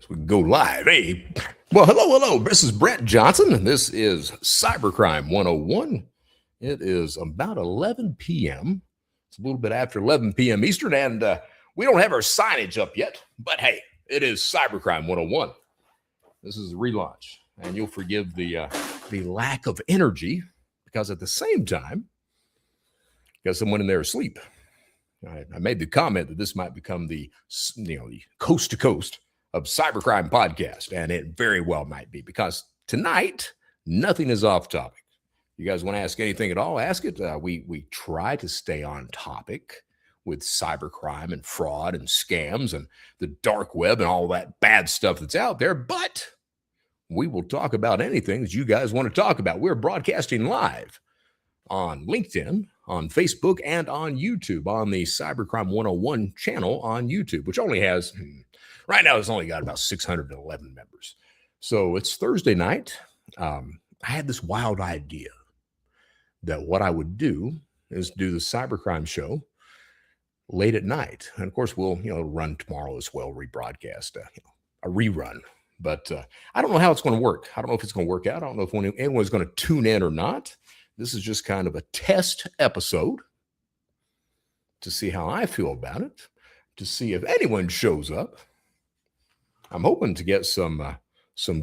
So we can go live. Hey, well, hello. This is Brett Johnson, and this is Cybercrime 101. It is about 11 p.m. It's a little bit after 11 p.m. Eastern, and we don't have our signage up yet, but hey, it is Cybercrime 101. This is the relaunch, and you'll forgive the lack of energy because at the same time, got someone in there asleep. I made the comment that this might become the coast to coast of Cybercrime podcast, and it very well might be, because tonight nothing is off topic. You guys want to ask anything at all, ask it. We try to stay on topic with cybercrime and fraud and scams and the dark web and all that bad stuff that's out there, but we will talk about anything that you guys want to talk about. We're broadcasting live on LinkedIn, on Facebook, and on YouTube, on the Cybercrime 101 channel on YouTube, which only has, right now, it's only got about 611 members. So it's Thursday night. I had this wild idea that what I would do is do the Cybercrime show late at night. And of course, we'll run tomorrow as well, rebroadcast, a rerun. But I don't know how it's going to work. I don't know if it's going to work out. I don't know if anyone's going to tune in or not. This is just kind of a test episode to see how I feel about it, to see if anyone shows up. I'm hoping to get some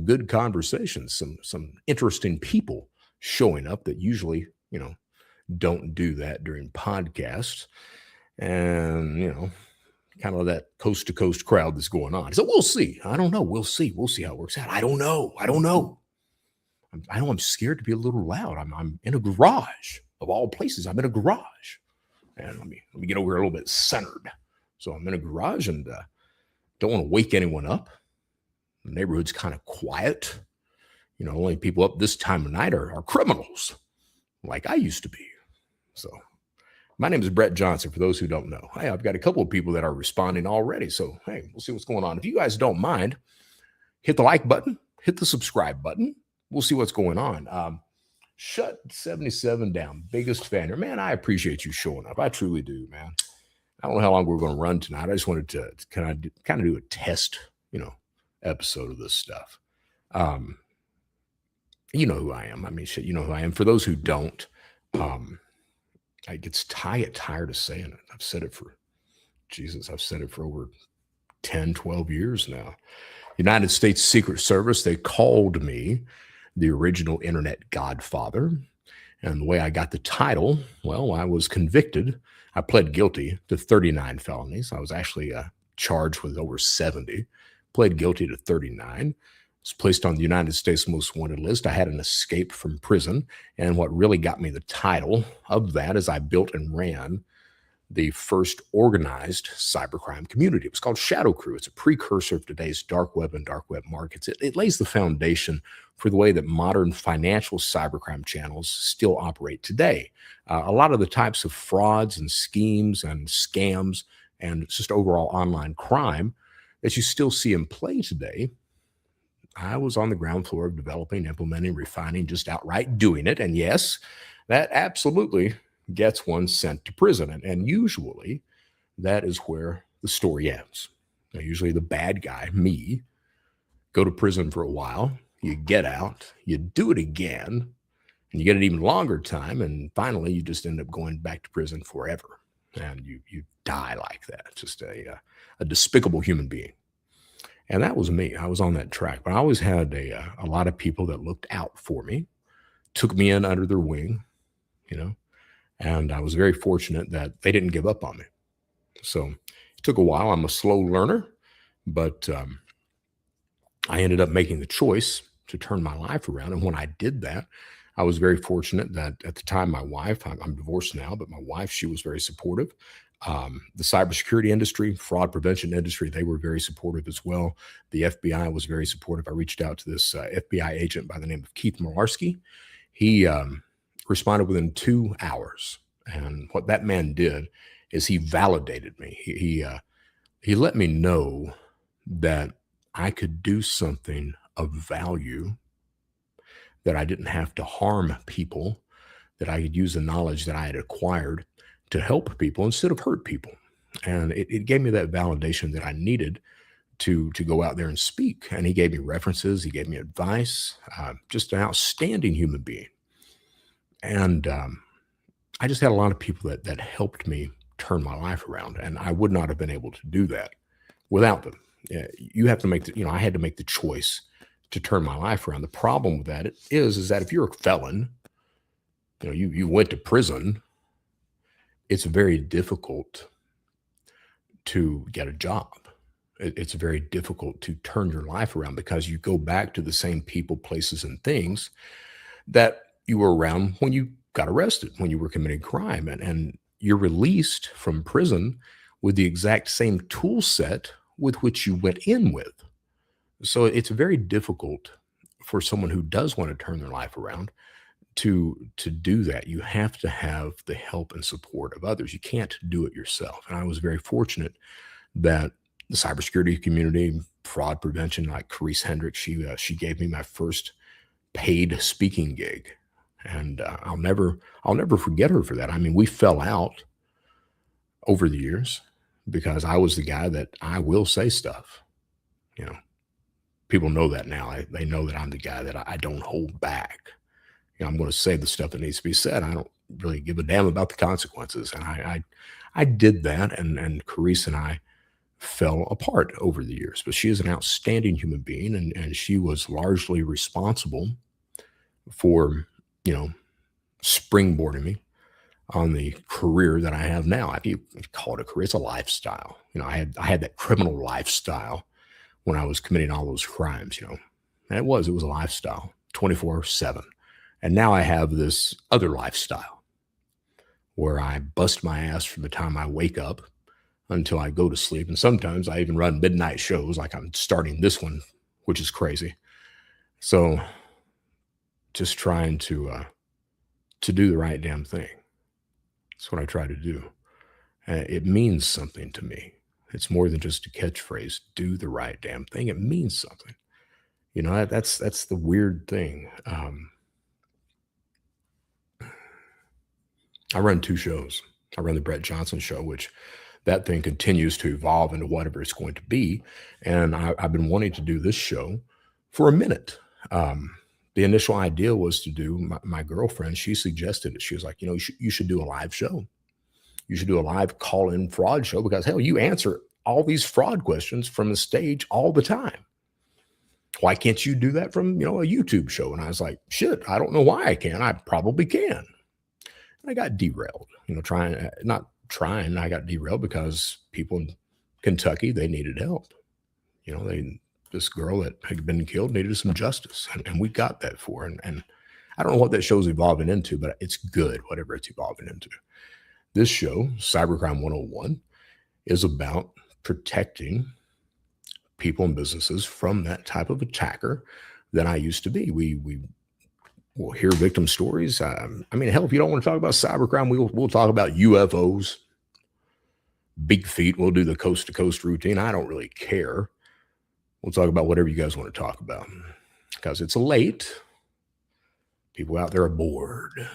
good conversations, some interesting people showing up that usually, don't do that during podcasts, and kind of that coast to coast crowd that's going on. So we'll see. I don't know. We'll see. We'll see how it works out. I don't know. I know I'm scared to be a little loud. I'm in a garage of all places. I'm in a garage, and let me get over here a little bit centered. So I'm in a garage and don't want to wake anyone up. The neighborhood's kind of quiet. Only people up this time of night are criminals, like I used to be. So my name is Brett Johnson, for those who don't know. Hey, I've got a couple of people that are responding already. So hey, we'll see what's going on. If you guys don't mind, hit the like button, hit the subscribe button. We'll see what's going on. Shut 77 down. Biggest fan. Man, I appreciate you showing up. I truly do, man. I don't know how long we're going to run tonight. I just wanted to kind of do a test, episode of this stuff. You know who I am. I mean, shit, you know who I am. For those who don't, I get tired of saying it. I've said it for over 10, 12 years now. United States Secret Service, they called me the original internet godfather. And the way I got the title, well, I was convicted. I pled guilty to 39 felonies. I was actually charged with over 70. Pled guilty to 39. Was placed on the United States Most Wanted list. I had an escape from prison. And what really got me the title of that is I built and ran the first organized cybercrime community. It was called Shadow Crew. It's a precursor of today's dark web and dark web markets. It lays the foundation for the way that modern financial cybercrime channels still operate today. A lot of the types of frauds and schemes and scams and just overall online crime that you still see in play today, I was on the ground floor of developing, implementing, refining, just outright doing it. And yes, that absolutely gets one sent to prison. And usually that is where the story ends. Now, usually the bad guy, me, go to prison for a while, you get out, you do it again, and you get an even longer time, and finally you just end up going back to prison forever. And you die like that, just a despicable human being. And that was me. I was on that track. But I always had a lot of people that looked out for me, took me in under their wing, and I was very fortunate that they didn't give up on me. So it took a while. I'm a slow learner, but I ended up making the choice to turn my life around. And when I did that, I was very fortunate that at the time, my wife, I'm divorced now, but my wife, she was very supportive. The cybersecurity industry, fraud prevention industry, they were very supportive as well. The FBI was very supportive. I reached out to this FBI agent by the name of Keith Malarski. He responded within 2 hours. And what that man did is he validated me. He let me know that I could do something of value, that I didn't have to harm people, that I could use the knowledge that I had acquired to help people instead of hurt people. And it gave me that validation that I needed to go out there and speak. And he gave me references, he gave me advice, just an outstanding human being. And I just had a lot of people that helped me turn my life around, and I would not have been able to do that without them. Yeah, you have to make I had to make the choice to turn my life around. The problem with that is that if you're a felon, you went to prison, it's very difficult to get a job. It's very difficult to turn your life around because you go back to the same people, places, and things that you were around when you got arrested, when you were committing crime. And you're released from prison with the exact same tool set with which you went in with. So it's very difficult for someone who does want to turn their life around to do that. You have to have the help and support of others. You can't do it yourself. And I was very fortunate that the cybersecurity community, fraud prevention, like Carice Hendricks, she gave me my first paid speaking gig, and I'll never forget her for that. I mean, we fell out over the years because I was the guy that I will say stuff. People know that now. They know that I'm the guy that I don't hold back. I'm going to say the stuff that needs to be said. I don't really give a damn about the consequences. And I did that, and Carice and I fell apart over the years. But she is an outstanding human being, and she was largely responsible for, springboarding me on the career that I have now. I do call it a career. It's a lifestyle. I had that criminal lifestyle when I was committing all those crimes, and it was a lifestyle 24/7. And now I have this other lifestyle where I bust my ass from the time I wake up until I go to sleep. And sometimes I even run midnight shows, like I'm starting this one, which is crazy. So just trying to do the right damn thing. That's what I try to do. It means something to me. It's more than just a catchphrase. Do the right damn thing. It means something. That's the weird thing. I run 2 shows. I run the Brett Johnson show, which that thing continues to evolve into whatever it's going to be. And I've been wanting to do this show for a minute. The initial idea was to do, my girlfriend, she suggested it. She was like, you should do a live show. You should do a live call-in fraud show because, hell, you answer all these fraud questions from the stage all the time. Why can't you do that from, a YouTube show? And I was like, shit, I don't know why I can. I probably can. And I got derailed, I got derailed because people in Kentucky, they needed help. This girl that had been killed needed some justice, and we got that for her. And I don't know what that show's evolving into, but it's good, whatever it's evolving into. This show, Cybercrime101, is about protecting people and businesses from that type of attacker that I used to be. We'll hear victim stories. Hell, if you don't want to talk about cybercrime, we'll talk about UFOs, big feet. We'll do the coast to coast routine. I don't really care. We'll talk about whatever you guys want to talk about because it's late. People out there are bored.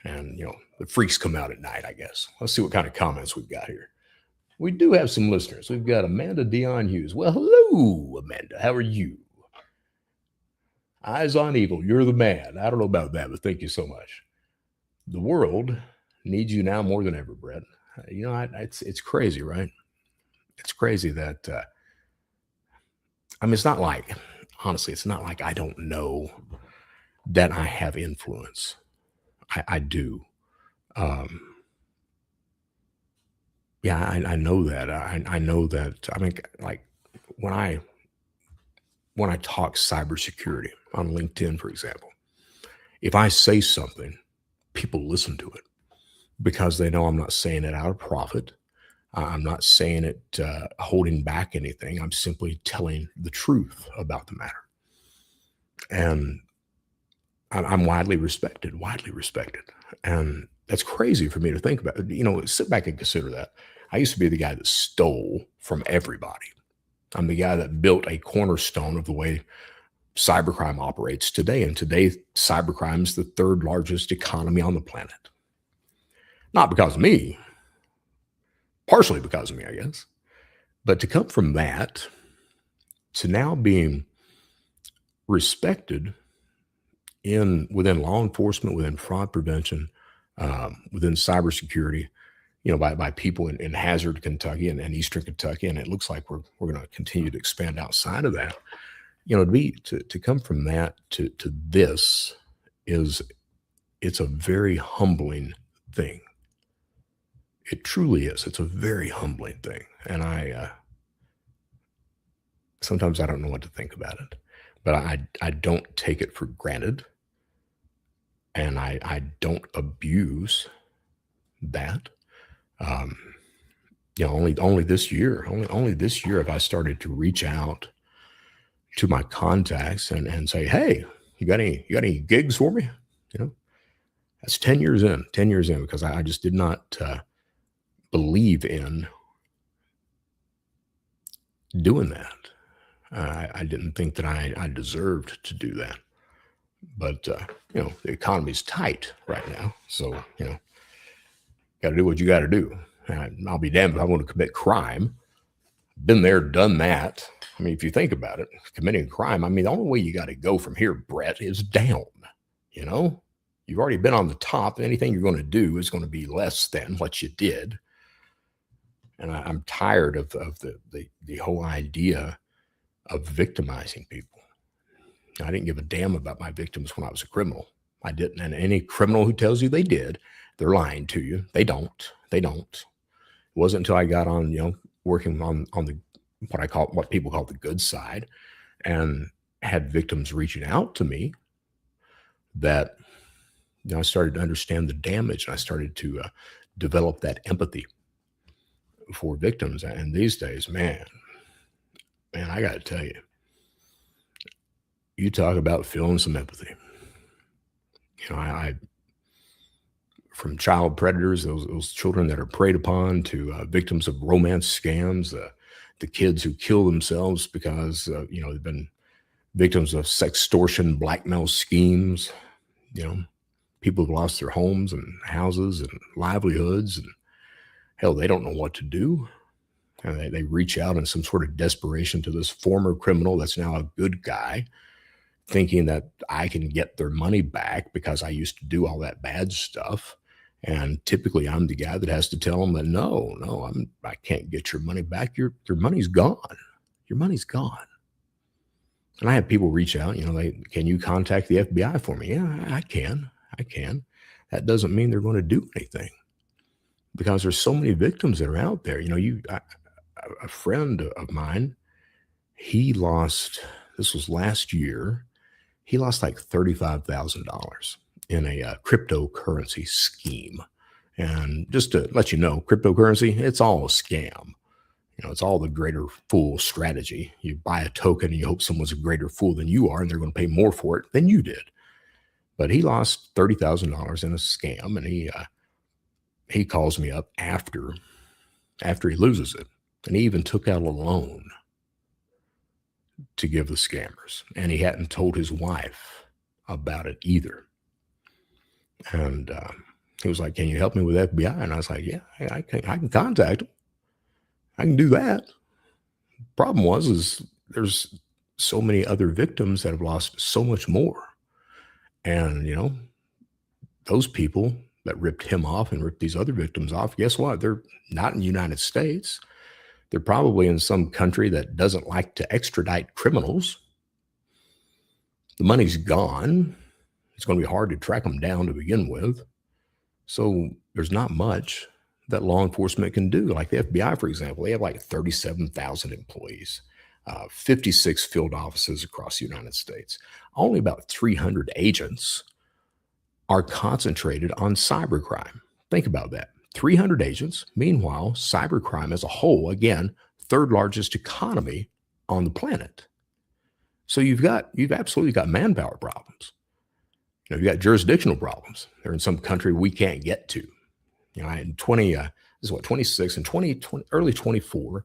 And, the freaks come out at night, I guess. Let's see what kind of comments we've got here. We do have some listeners. We've got Amanda Dion Hughes. Well, hello, Amanda. How are you? Eyes on Evil. You're the man. I don't know about that, but thank you so much. The world needs you now more than ever, Brett. It's crazy, right? It's crazy that, it's not like, honestly, it's not like I don't know that I have influence. I do. I know that. I know that. When I talk cybersecurity on LinkedIn, for example, if I say something, people listen to it because they know I'm not saying it out of profit. I'm not saying it holding back anything. I'm simply telling the truth about the matter. And I'm widely respected. And that's crazy for me to think about. Sit back and consider that. I used to be the guy that stole from everybody. I'm the guy that built a cornerstone of the way cybercrime operates today. And today, cybercrime is the 3rd largest economy on the planet. Not because of me, partially because of me, I guess. But to come from that to now being respected within law enforcement, within fraud prevention, within cybersecurity, by people in Hazard, Kentucky, and Eastern Kentucky, and it looks like we're going to continue to expand outside of that. To come from that to this it's a very humbling thing. It truly is. It's a very humbling thing, and I sometimes I don't know what to think about it, but I don't take it for granted, and I don't abuse that. Um, only this year, only this year have I started to reach out to my contacts and say, hey, you got any gigs for me? That's 10 years in, because I just did not believe in doing that. I didn't think that I deserved to do that. But, the economy's tight right now. So, got to do what you got to do. I'll be damned if I want to commit crime. Been there, done that. I mean, if you think about it, committing a crime, I mean, the only way you got to go from here, Brett, is down. You've already been on the top. Anything you're going to do is going to be less than what you did. And I'm tired of the whole idea of victimizing people. I didn't give a damn about my victims when I was a criminal. I didn't. And any criminal who tells you they did, they're lying to you. They don't. It wasn't until I got on, working on the what people call the good side, and had victims reaching out to me that I started to understand the damage, and I started to develop that empathy for victims. And these days, man, I got to tell you, you talk about feeling some empathy. I from child predators, those children that are preyed upon, to victims of romance scams, the kids who kill themselves because they've been victims of sextortion, blackmail schemes. People have lost their homes and houses and livelihoods, and hell, they don't know what to do. And they reach out in some sort of desperation to this former criminal that's now a good guy, thinking that I can get their money back because I used to do all that bad stuff. And typically I'm the guy that has to tell them that no, I can't get your money back. Your money's gone. Your money's gone. And I have people reach out, can you contact the FBI for me? Yeah, I can. That doesn't mean they're going to do anything, because there's so many victims that are out there. A friend of mine, he lost, this was last year, he lost like $35,000 in a cryptocurrency scheme. And just to let you know, cryptocurrency, it's all a scam. It's all the greater fool strategy. You buy a token and you hope someone's a greater fool than you are, and they're going to pay more for it than you did. But he lost $30,000 in a scam, and he calls me up after he loses it, and he even took out a loan to give the scammers, and he hadn't told his wife about it either. And he was like, "Can you help me with FBI?" And I was like, "Yeah, I can contact him. I can do that." Problem is there's so many other victims that have lost so much more. And, those people that ripped him off and ripped these other victims off, guess what? They're not in the United States. They're probably in some country that doesn't like to extradite criminals. The money's gone. It's going to be hard to track them down to begin with. So there's not much that law enforcement can do. Like the FBI, for example, they have like 37,000 employees, 56 field offices across the United States. Only about 300 agents are concentrated on cybercrime. Think about that. 300 agents. Meanwhile, cybercrime as a whole, again, third largest economy on the planet. So you've absolutely got manpower problems. You've got jurisdictional problems. They're in some country we can't get to. In 26 and early 24,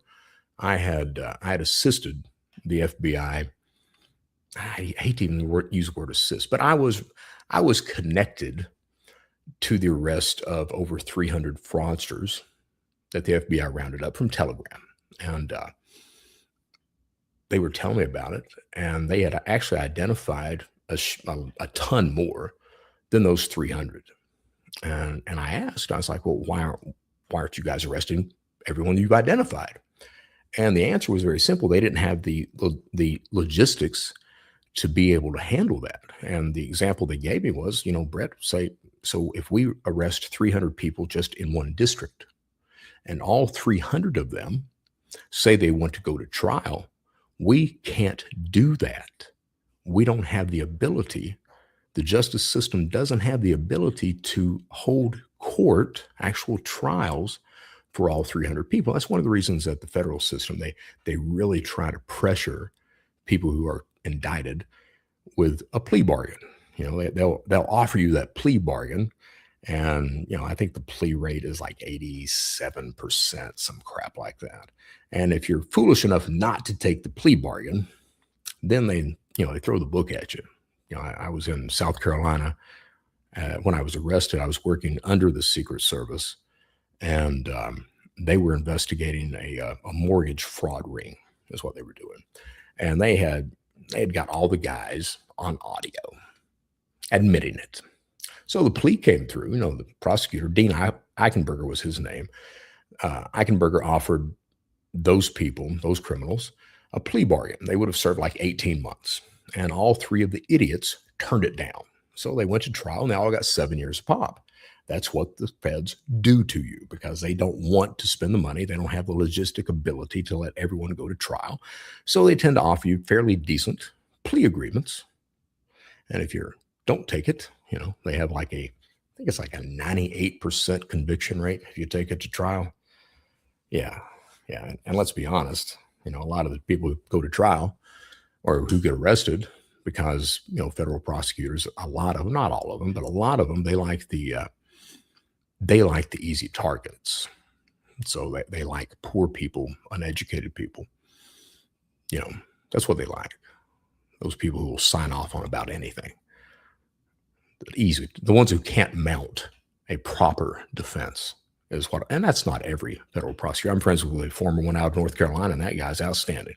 I had assisted the FBI. I hate to even use the word assist, but I was connected to the arrest of over 300 fraudsters that the FBI rounded up from Telegram. And they were telling me about it, and they had actually identified a ton more than those 300. And I asked, I was like, well, why aren't you guys arresting everyone you've identified? And the answer was very simple. They didn't have the logistics to be able to handle that. And the example they gave me was, Brett, say, so if we arrest 300 people just in one district, and all 300 of them say they want to go to trial, we can't do that. We don't have the ability. The justice system doesn't have the ability to hold court, actual trials for all 300 people. That's one of the reasons that the federal system, they really try to pressure people who are indicted with a plea bargain. They'll offer you that plea bargain. And, I think the plea rate is like 87%, some crap like that. And if you're foolish enough not to take the plea bargain, then they throw the book at you. I was in South Carolina when I was arrested. I was working under the Secret Service, and they were investigating a mortgage fraud ring, is what they were doing. And they had got all the guys on audio admitting it. So the plea came through. The prosecutor, Dean Eichenberger was his name. Eichenberger offered those people, those criminals, a plea bargain. They would have served like 18 months. And all three of the idiots turned it down. So they went to trial, and they all got 7 years a pop. That's what the feds do to you, because they don't want to spend the money. They don't have the logistic ability to let everyone go to trial. So they tend to offer you fairly decent plea agreements. And if you don't take it, they have I think it's like a 98% conviction rate if you take it to trial. Yeah. And let's be honest, a lot of the people who go to trial or who get arrested, because, federal prosecutors, a lot of them, not all of them, but a lot of them, they like the easy targets. So they like poor people, uneducated people. That's what they like. Those people who will sign off on about anything. Easy. The ones who can't mount a proper defense is what, and that's not every federal prosecutor. I'm friends with a former one out of North Carolina, and that guy's outstanding.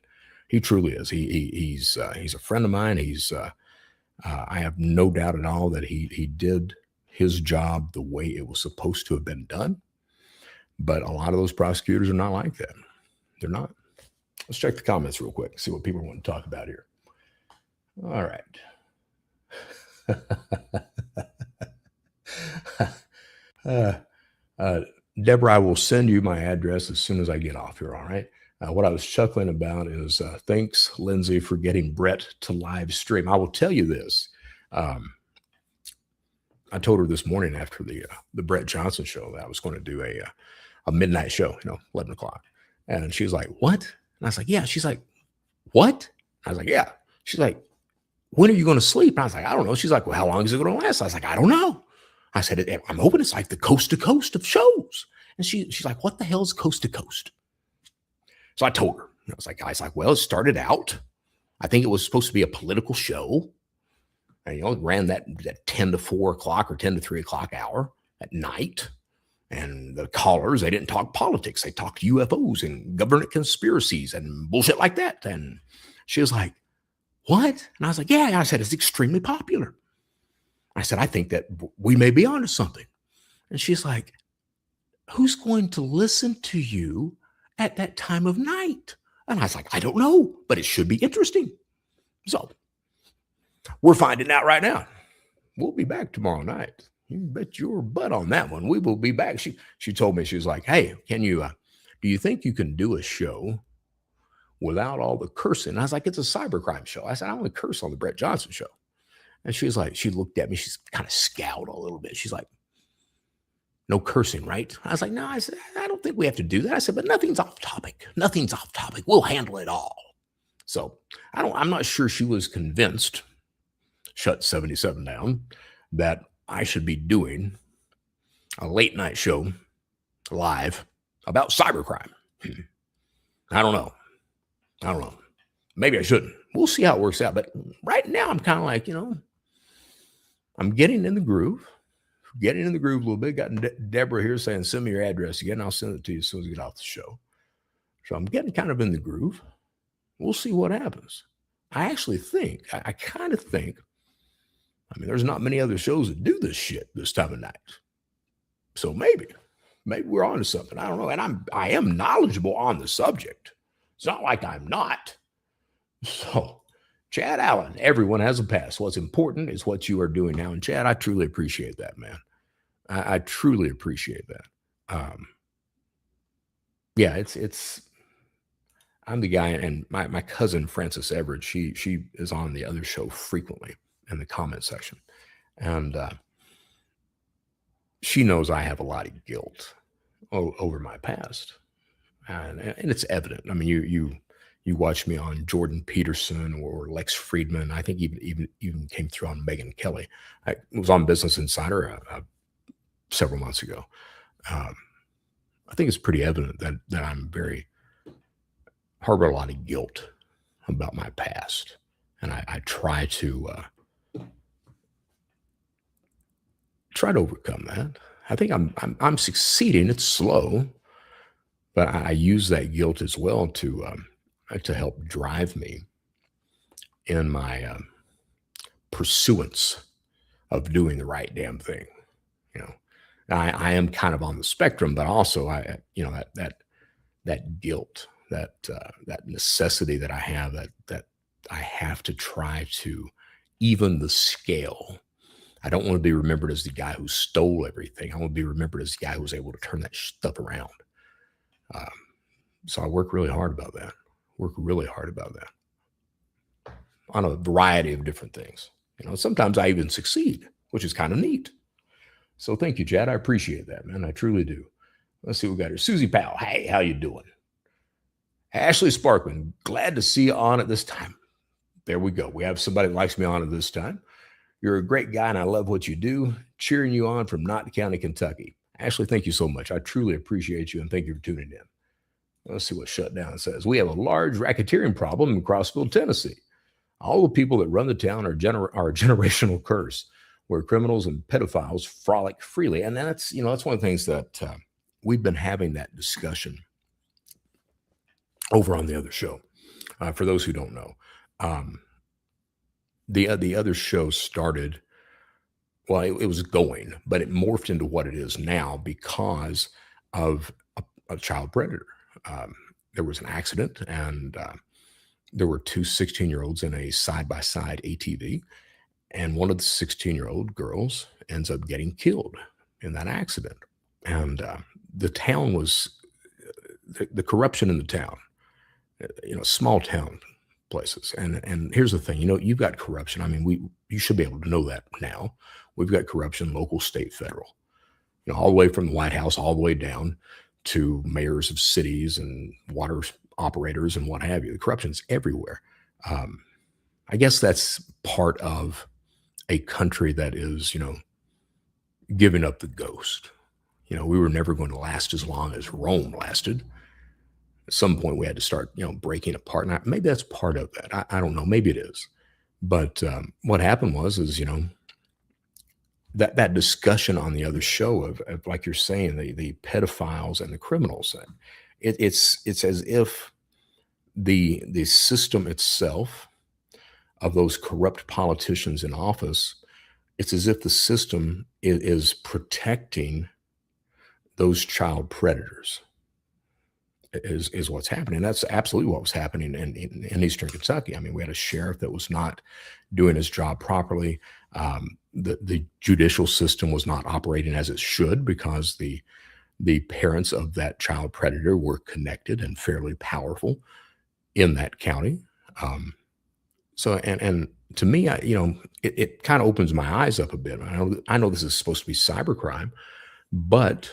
He truly is. He's a friend of mine. I have no doubt at all that he did his job the way it was supposed to have been done. But a lot of those prosecutors are not like that. They're not. Let's check the comments real quick, see what people want to talk about here. All right. Deborah, I will send you my address as soon as I get off here. All right. What I was chuckling about is thanks, Lindsay, for getting Brett to live stream. I will tell you this. I told her this morning after the Brett Johnson show that I was going to do a midnight show, 11 o'clock. And she was like, what? And I was like, yeah. She's like, what? I was like, yeah. She's like, when are you going to sleep? And I was like, I don't know. She's like, well, how long is it going to last? I was like, I don't know. I said, I'm hoping it's like the coast to coast of shows. And she's like, what the hell is coast to coast? So I told her, I was like, well, it started out, I think it was supposed to be a political show. And, it ran that 10 to 4 o'clock or 10 to 3 o'clock hour at night. And the callers, they didn't talk politics. They talked UFOs and government conspiracies and bullshit like that. And she was like, what? And I was like, yeah. I said, it's extremely popular. I said, I think that we may be onto something. And she's like, who's going to listen to you at that time of night? And I was like, I don't know, but it should be interesting. So we're finding out right now. We'll be back tomorrow night. You bet your butt on that one. We will be back. She told me, she was like, hey, can you, do you think you can do a show without all the cursing? And I was like, it's a cybercrime show. I said, I only curse on the Brett Johnson show. And she was like, she looked at me, she's kind of scowled a little bit. She's like, no cursing, right? I was like, no, I said, I don't think we have to do that. I said, but nothing's off topic. Nothing's off topic. We'll handle it all. So I'm not sure she was convinced, shut 77 down, that I should be doing a late night show live about cybercrime. I don't know. Maybe I shouldn't. We'll see how it works out. But right now I'm kind of like, I'm getting in the groove. Getting in the groove a little bit. Got Deborah here saying, send me your address again. I'll send it to you as soon as we get off the show. So I'm getting kind of in the groove. We'll see what happens. I actually think, I kind of think, I mean, there's not many other shows that do this shit this time of night. So maybe we're on to something. I don't know. And I am knowledgeable on the subject. It's not like I'm not. So, Chad Allen, everyone has a past. What's important is what you are doing now. And Chad, I truly appreciate that, man. I truly appreciate that. Yeah, it's I'm the guy, and my cousin Frances Everett, she is on the other show frequently in the comment section. And she knows I have a lot of guilt over my past. And it's evident. I mean, you watch me on Jordan Peterson or Lex Friedman. I think even came through on Megyn Kelly. I was on Business Insider several months ago. I think it's pretty evident that I'm very harbor a lot of guilt about my past, and I try to overcome that. I think I'm succeeding. It's slow, but I use that guilt as well to help drive me in my pursuance of doing the right damn thing. You know, I am kind of on the spectrum, but also that guilt, that necessity that I have, that I have to try to even the scale. I don't want to be remembered as the guy who stole everything. I want to be remembered as the guy who was able to turn that stuff around. So I work really hard about that. On a variety of different things. Sometimes I even succeed, which is kind of neat. So thank you, Chad. I appreciate that, man. I truly do. Let's see what we got here. Susie Powell. Hey, how you doing? Ashley Sparkman. Glad to see you on at this time. There we go. We have somebody that likes me on at this time. You're a great guy, and I love what you do. Cheering you on from Knott County, Kentucky. Ashley, thank you so much. I truly appreciate you, and thank you for tuning in. Let's see what Shutdown says. We have a large racketeering problem in Crossville, Tennessee. All the people that run the town are a generational curse, where criminals and pedophiles frolic freely. And that's one of the things that we've been having that discussion over on the other show. For those who don't know, the other show started, well, it was going, but it morphed into what it is now because of a child predator. There was an accident, and there were two 16-year-olds in a side-by-side ATV, and one of the 16-year-old girls ends up getting killed in that accident. And the town was, the corruption in the town, small town places. And here's the thing, you've got corruption. I mean, you should be able to know that now. We've got corruption, local, state, federal, all the way from the White House, all the way down to mayors of cities and water operators and what have you. The corruption's everywhere. I guess that's part of a country that is, giving up the ghost. We were never going to last as long as Rome lasted. At some point we had to start, breaking apart. And maybe that's part of that. I don't know. Maybe it is. But what happened was that discussion on the other show of like you're saying, the pedophiles and the criminals, it's as if the system itself of those corrupt politicians in office, it's as if the system is protecting those child predators is what's happening. That's absolutely what was happening in Eastern Kentucky. I mean, we had a sheriff that was not doing his job properly. The judicial system was not operating as it should because the parents of that child predator were connected and fairly powerful in that county. So to me, it kind of opens my eyes up a bit. I know this is supposed to be cybercrime, but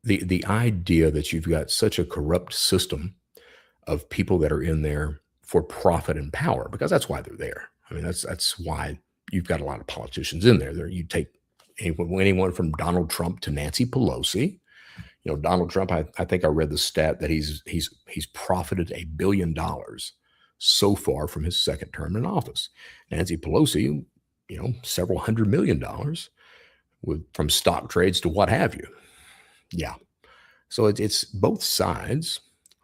the idea that you've got such a corrupt system of people that are in there for profit and power, because that's why they're there. I mean, that's why you've got a lot of politicians in there. You take anyone from Donald Trump to Nancy Pelosi. Donald Trump, I think I read the stat that he's profited $1 billion so far from his second term in office. Nancy Pelosi, several $100 million from stock trades to what have you. Yeah. So it's both sides.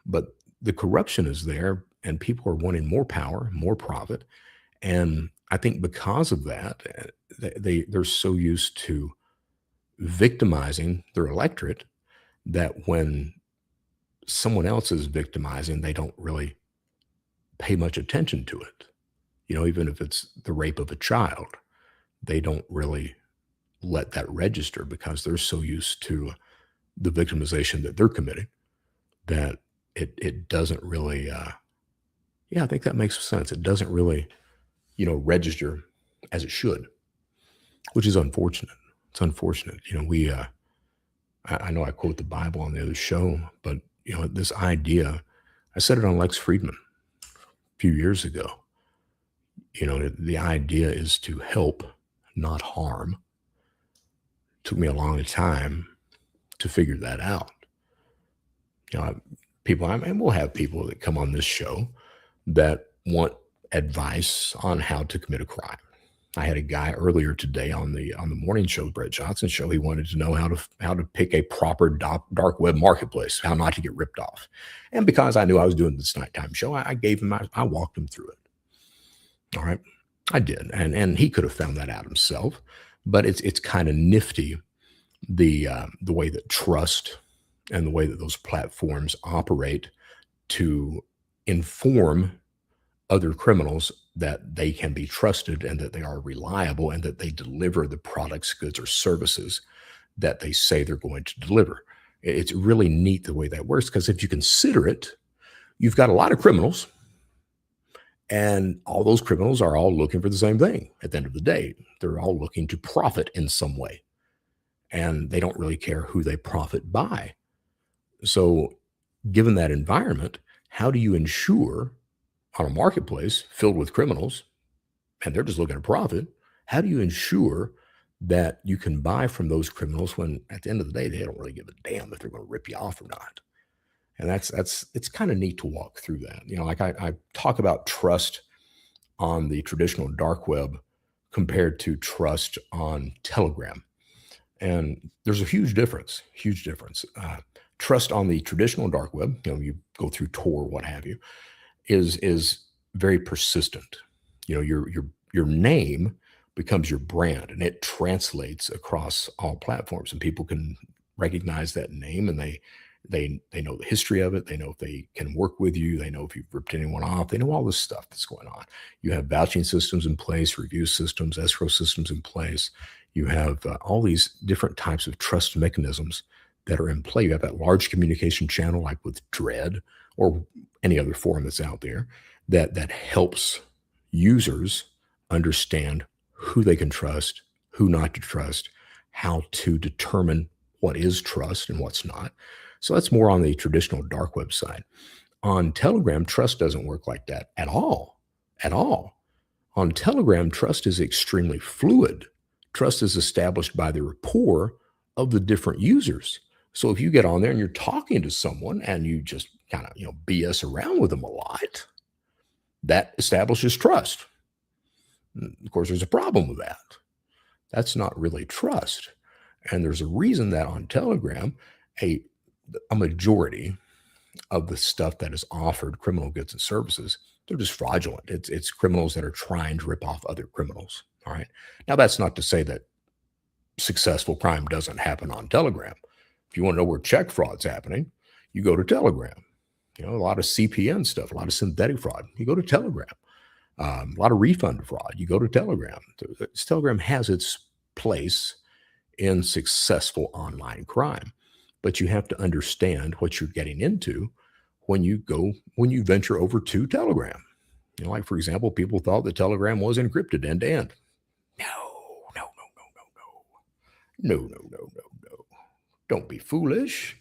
but the corruption is there, and people are wanting more power, more profit. And I think because of that, they're so used to victimizing their electorate that when someone else is victimizing, they don't really pay much attention to it. Even if it's the rape of a child, they don't really let that register because they're so used to the victimization that they're committing that it doesn't really, yeah, I think that makes sense. It doesn't really, register as it should, which is unfortunate. It's unfortunate. I know I quote the Bible on the other show, but this idea, I said it on Lex Friedman a few years ago. The idea is to help, not harm. Took me a long time to figure that out. People, and we'll have people that come on this show that want advice on how to commit a crime. I had a guy earlier today on the morning show, Brett Johnson show. He wanted to know how to pick a proper dark web marketplace, how not to get ripped off. And because I knew I was doing this nighttime show, I walked him through it. All right, I did, and he could have found that out himself. But it's kind of nifty the way that trust and the way that those platforms operate to inform other criminals that they can be trusted and that they are reliable and that they deliver the products, goods, or services that they say they're going to deliver. It's really neat the way that works, because if you consider it, you've got a lot of criminals, and all those criminals are all looking for the same thing. At the end of the day, they're all looking to profit in some way, and they don't really care who they profit by. So given that environment, how do you ensure on a marketplace filled with criminals, and they're just looking to profit, how do you ensure that you can buy from those criminals when at the end of the day, they don't really give a damn if they're going to rip you off or not? And it's kind of neat to walk through that. Like I talk about trust on the traditional dark web compared to trust on Telegram. And there's a huge difference. Trust on the traditional dark web, you go through Tor, what have you, is very persistent. Your name becomes your brand, and it translates across all platforms, and people can recognize that name, and they know the history of it. They know if they can work with you. They know if you've ripped anyone off. They know all this stuff that's going on. You have vouching systems in place, review systems, escrow systems in place. You have all these different types of trust mechanisms that are in play. You have that large communication channel like with Dread or any other forum that's out there that helps users understand who they can trust, who not to trust, how to determine what is trust and what's not. So that's more on the traditional dark web side. On Telegram, trust doesn't work like that at all. At all. On Telegram, trust is extremely fluid. Trust is established by the rapport of the different users. So if you get on there and you're talking to someone and you just kind of, BS around with them a lot, that establishes trust. Of course, there's a problem with that. That's not really trust. And there's a reason that on Telegram, a majority of the stuff that is offered, criminal goods and services, they're just fraudulent. It's criminals that are trying to rip off other criminals. All right. Now, that's not to say that successful crime doesn't happen on Telegram. If you want to know where check fraud's happening, you go to Telegram. A lot of CPN stuff, a lot of synthetic fraud, you go to Telegram. A lot of refund fraud, you go to Telegram. Telegram has its place in successful online crime, but you have to understand what you're getting into when you venture over to Telegram. Like, for example, people thought that Telegram was encrypted end to end. No. Don't be foolish.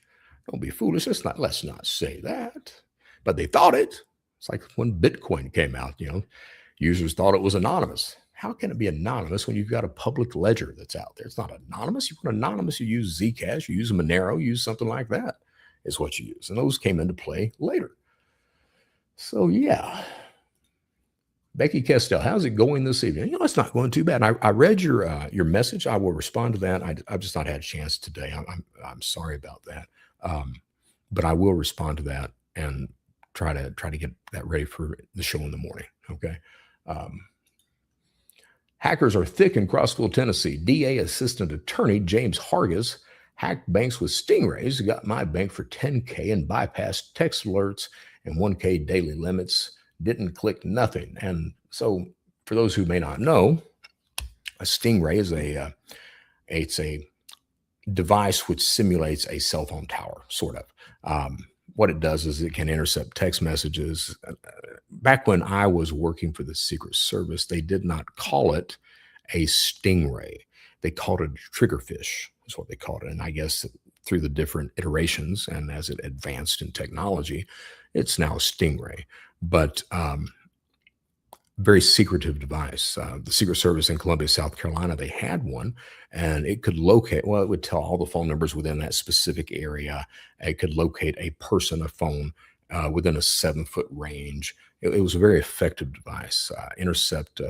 Let's not say that. But they thought it. It's like when Bitcoin came out, users thought it was anonymous. How can it be anonymous when you've got a public ledger that's out there? It's not anonymous. You want anonymous, you use Zcash, you use Monero, you use something like that is what you use. And those came into play later. So yeah. Becky Kestel, how's it going this evening? It's not going too bad. I read your message. I will respond to that. I've just not had a chance today. I'm sorry about that. But I will respond to that and try to get that ready for the show in the morning. Okay. Um, Hackers are thick in Crossville, Tennessee. DA Assistant Attorney James Hargis hacked banks with stingrays, got my bank for 10K and bypassed text alerts and 1K daily limits. Didn't click nothing. And so, for those who may not know, a stingray is it's a device which simulates a cell phone tower, sort of. What it does is it can intercept text messages. Back when I was working for the Secret Service, they did not call it a stingray. They called it a triggerfish, is what they called it. And I guess through the different iterations and as it advanced in technology, it's now a stingray. But very secretive device. The Secret Service in Columbia, South Carolina, they had one, and it could locate, well, it would tell all the phone numbers within that specific area. It could locate a person, a phone within a 7-foot range. It was a very effective device, intercept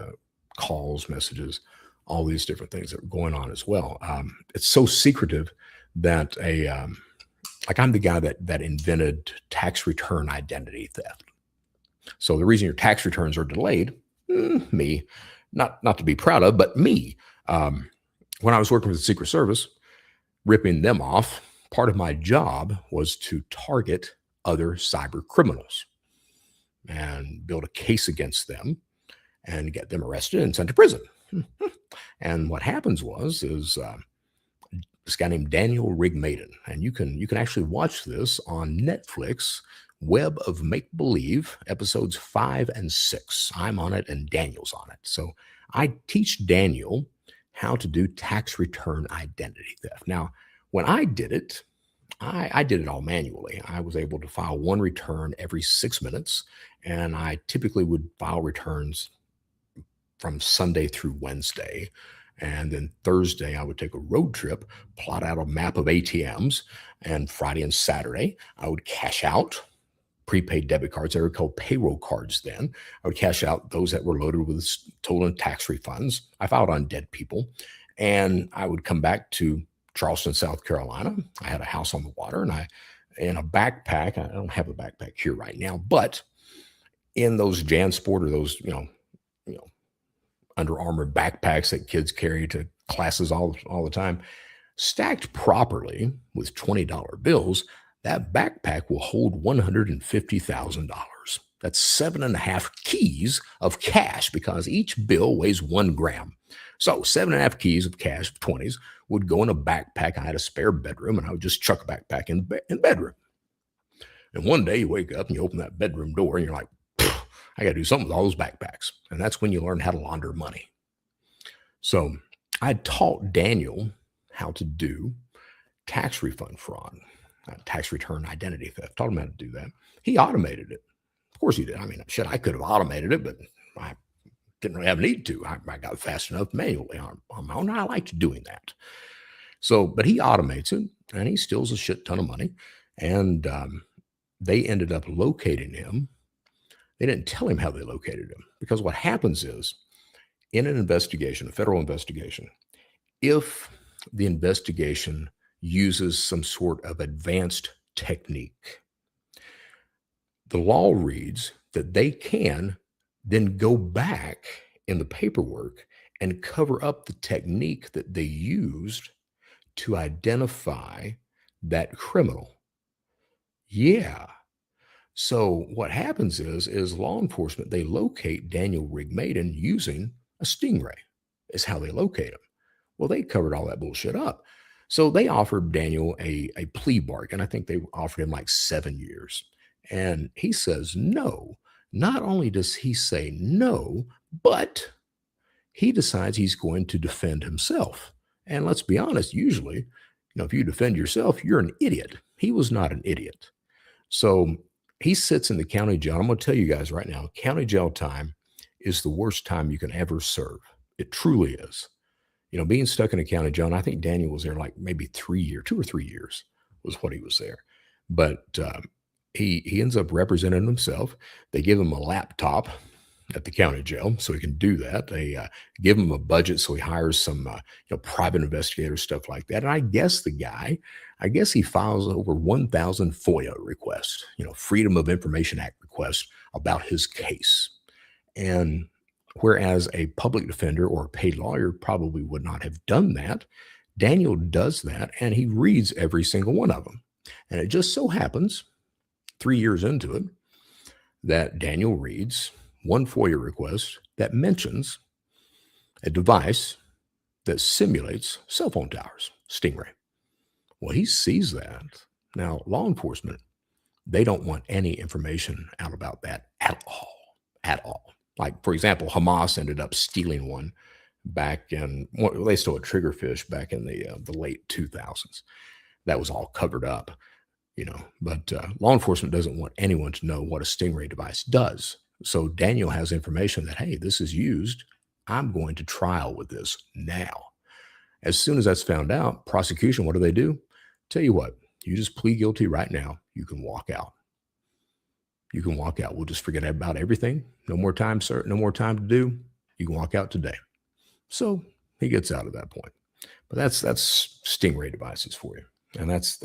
calls, messages, all these different things that were going on as well. It's so secretive that like I'm the guy that invented tax return identity theft. So the reason your tax returns are delayed, me, not to be proud of, but me. When I was working with the Secret Service, ripping them off, part of my job was to target other cyber criminals and build a case against them and get them arrested and sent to prison. And what happens is this guy named Daniel Rigmaiden, and you can actually watch this on Netflix. Web of Make Believe, episodes 5 and 6. I'm on it and Daniel's on it. So I teach Daniel how to do tax return identity theft. Now, when I did it, I did it all manually. I was able to file one return every 6 minutes, and I typically would file returns from Sunday through Wednesday. And then Thursday, I would take a road trip, plot out a map of ATMs, and Friday and Saturday, I would cash out prepaid debit cards. They were called payroll cards then. I would cash out those that were loaded with stolen tax refunds. I filed on dead people. And I would come back to Charleston, South Carolina. I had a house on the water, and in a backpack, I don't have a backpack here right now, but in those JanSport or those, Under Armour backpacks that kids carry to classes all the time, stacked properly with $20 bills, that backpack will hold $150,000. That's 7.5 keys of cash because each bill weighs 1 gram. So 7.5 keys of cash, 20s, would go in a backpack. I had a spare bedroom, and I would just chuck a backpack in the bedroom. And one day you wake up and you open that bedroom door and you're like, I got to do something with all those backpacks. And that's when you learn how to launder money. So I taught Daniel how to do tax refund fraud. Tax return identity theft. Taught him how to do that. He automated it. Of course he did. I mean, shit, I could have automated it, but I didn't really have a need to. I got fast enough manually on my own. I liked doing that. So, but he automates it, and he steals a shit ton of money. And they ended up locating him. They didn't tell him how they located him, because what happens is, in an investigation, a federal investigation, if the investigation uses some sort of advanced technique, the law reads that they can then go back in the paperwork and cover up the technique that they used to identify that criminal. Yeah. So what happens is law enforcement, they locate Daniel Rigmaiden using a stingray, is how they locate him. Well, they covered all that bullshit up. So they offered Daniel a plea bargain. I think they offered him like 7 years. And he says no. Not only does he say no, but he decides he's going to defend himself. And let's be honest, usually, if you defend yourself, you're an idiot. He was not an idiot. So he sits in the county jail. I'm going to tell you guys right now, county jail time is the worst time you can ever serve. It truly is. Being stuck in a county jail, and I think Daniel was there like maybe 2 or 3 years was what he was there. But he ends up representing himself. They give him a laptop. at the county jail, so he can do that. They give him a budget, so he hires some, private investigators, stuff like that. And I guess he files over 1,000 FOIA requests, Freedom of Information Act requests about his case. And whereas a public defender or a paid lawyer probably would not have done that, Daniel does that, and he reads every single one of them. And it just so happens, 3 years into it, that Daniel reads one FOIA request that mentions a device that simulates cell phone towers, Stingray. Well, he sees that. Now, law enforcement, they don't want any information out about that at all. Like, for example, Hamas ended up stealing one back in, well, they stole a triggerfish back in the late 2000s. That was all covered up, but law enforcement doesn't want anyone to know what a Stingray device does. So Daniel has information that, hey, this is used. I'm going to trial with this now. As soon as that's found out, prosecution, what do? Tell you what, you just plead guilty right now. You can walk out. We'll just forget about everything. No more time, sir. No more time to do. You can walk out today. So he gets out at that point. But that's Stingray devices for you. And that's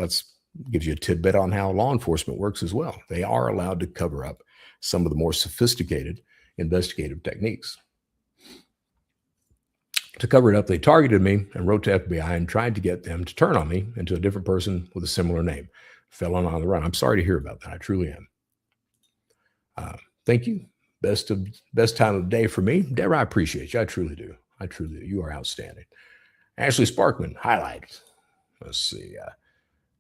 gives you a tidbit on how law enforcement works as well. They are allowed to cover up some of the more sophisticated investigative techniques. To cover it up, they targeted me and wrote to FBI and tried to get them to turn on me into a different person with a similar name. Fell on the run. I'm sorry to hear about that. I truly am. Thank you. Best time of day for me. Deborah, I appreciate you. I truly do. You are outstanding. Ashley Sparkman, highlight. Let's see.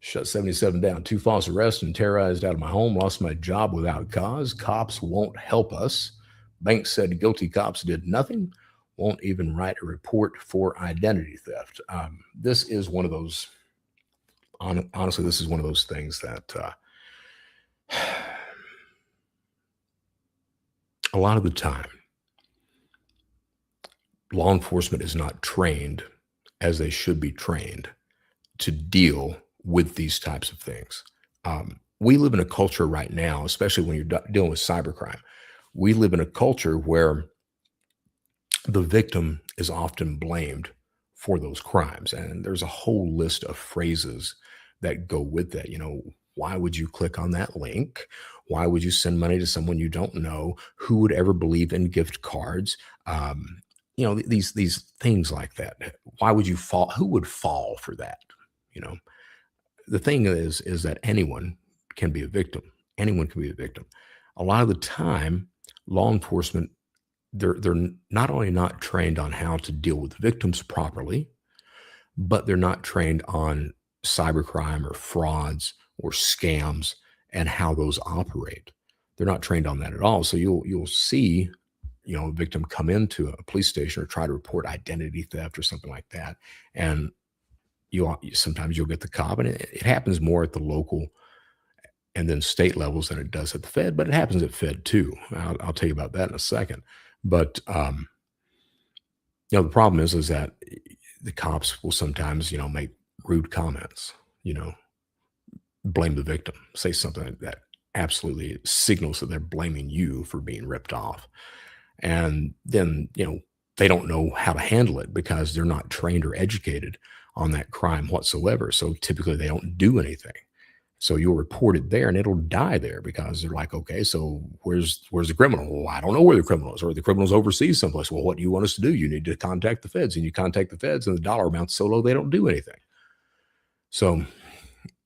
Shut 77 down. 2 false arrests and terrorized out of my home. Lost my job without cause. Cops won't help us. Bank said guilty cops did nothing. Won't even write a report for identity theft. This is one of those, honestly, this is one of those things that a lot of the time, law enforcement is not trained as they should be trained to deal with these types of things. We live in a culture right now, especially when you're dealing with cybercrime. We live in a culture where the victim is often blamed for those crimes. And there's a whole list of phrases that go with that. Why would you click on that link? Why would you send money to someone you don't know? Who would ever believe in gift cards? These things like that. Why would you fall? Who would fall for that? The thing is that anyone can be a victim. Anyone can be a victim. A lot of the time, law enforcement, they're not only not trained on how to deal with victims properly, but they're not trained on cybercrime or frauds or scams and how those operate. They're not trained on that at all. So you'll see, a victim come into a police station or try to report identity theft or something like that, and sometimes you'll get the cop, and it happens more at the local and then state levels than it does at the Fed, but it happens at Fed too. I'll tell you about that in a second. But the problem is that the cops will sometimes, make rude comments, blame the victim, say something that absolutely signals that they're blaming you for being ripped off. And then, they don't know how to handle it because they're not trained or educated on that crime whatsoever. So typically they don't do anything. So you'll report it there and it'll die there because they're like, okay, so where's the criminal? Well, I don't know where the criminal is, or the criminal's overseas someplace. Well, what do you want us to do? You need to contact the feds, and you contact the feds and the dollar amount's so low, they don't do anything. So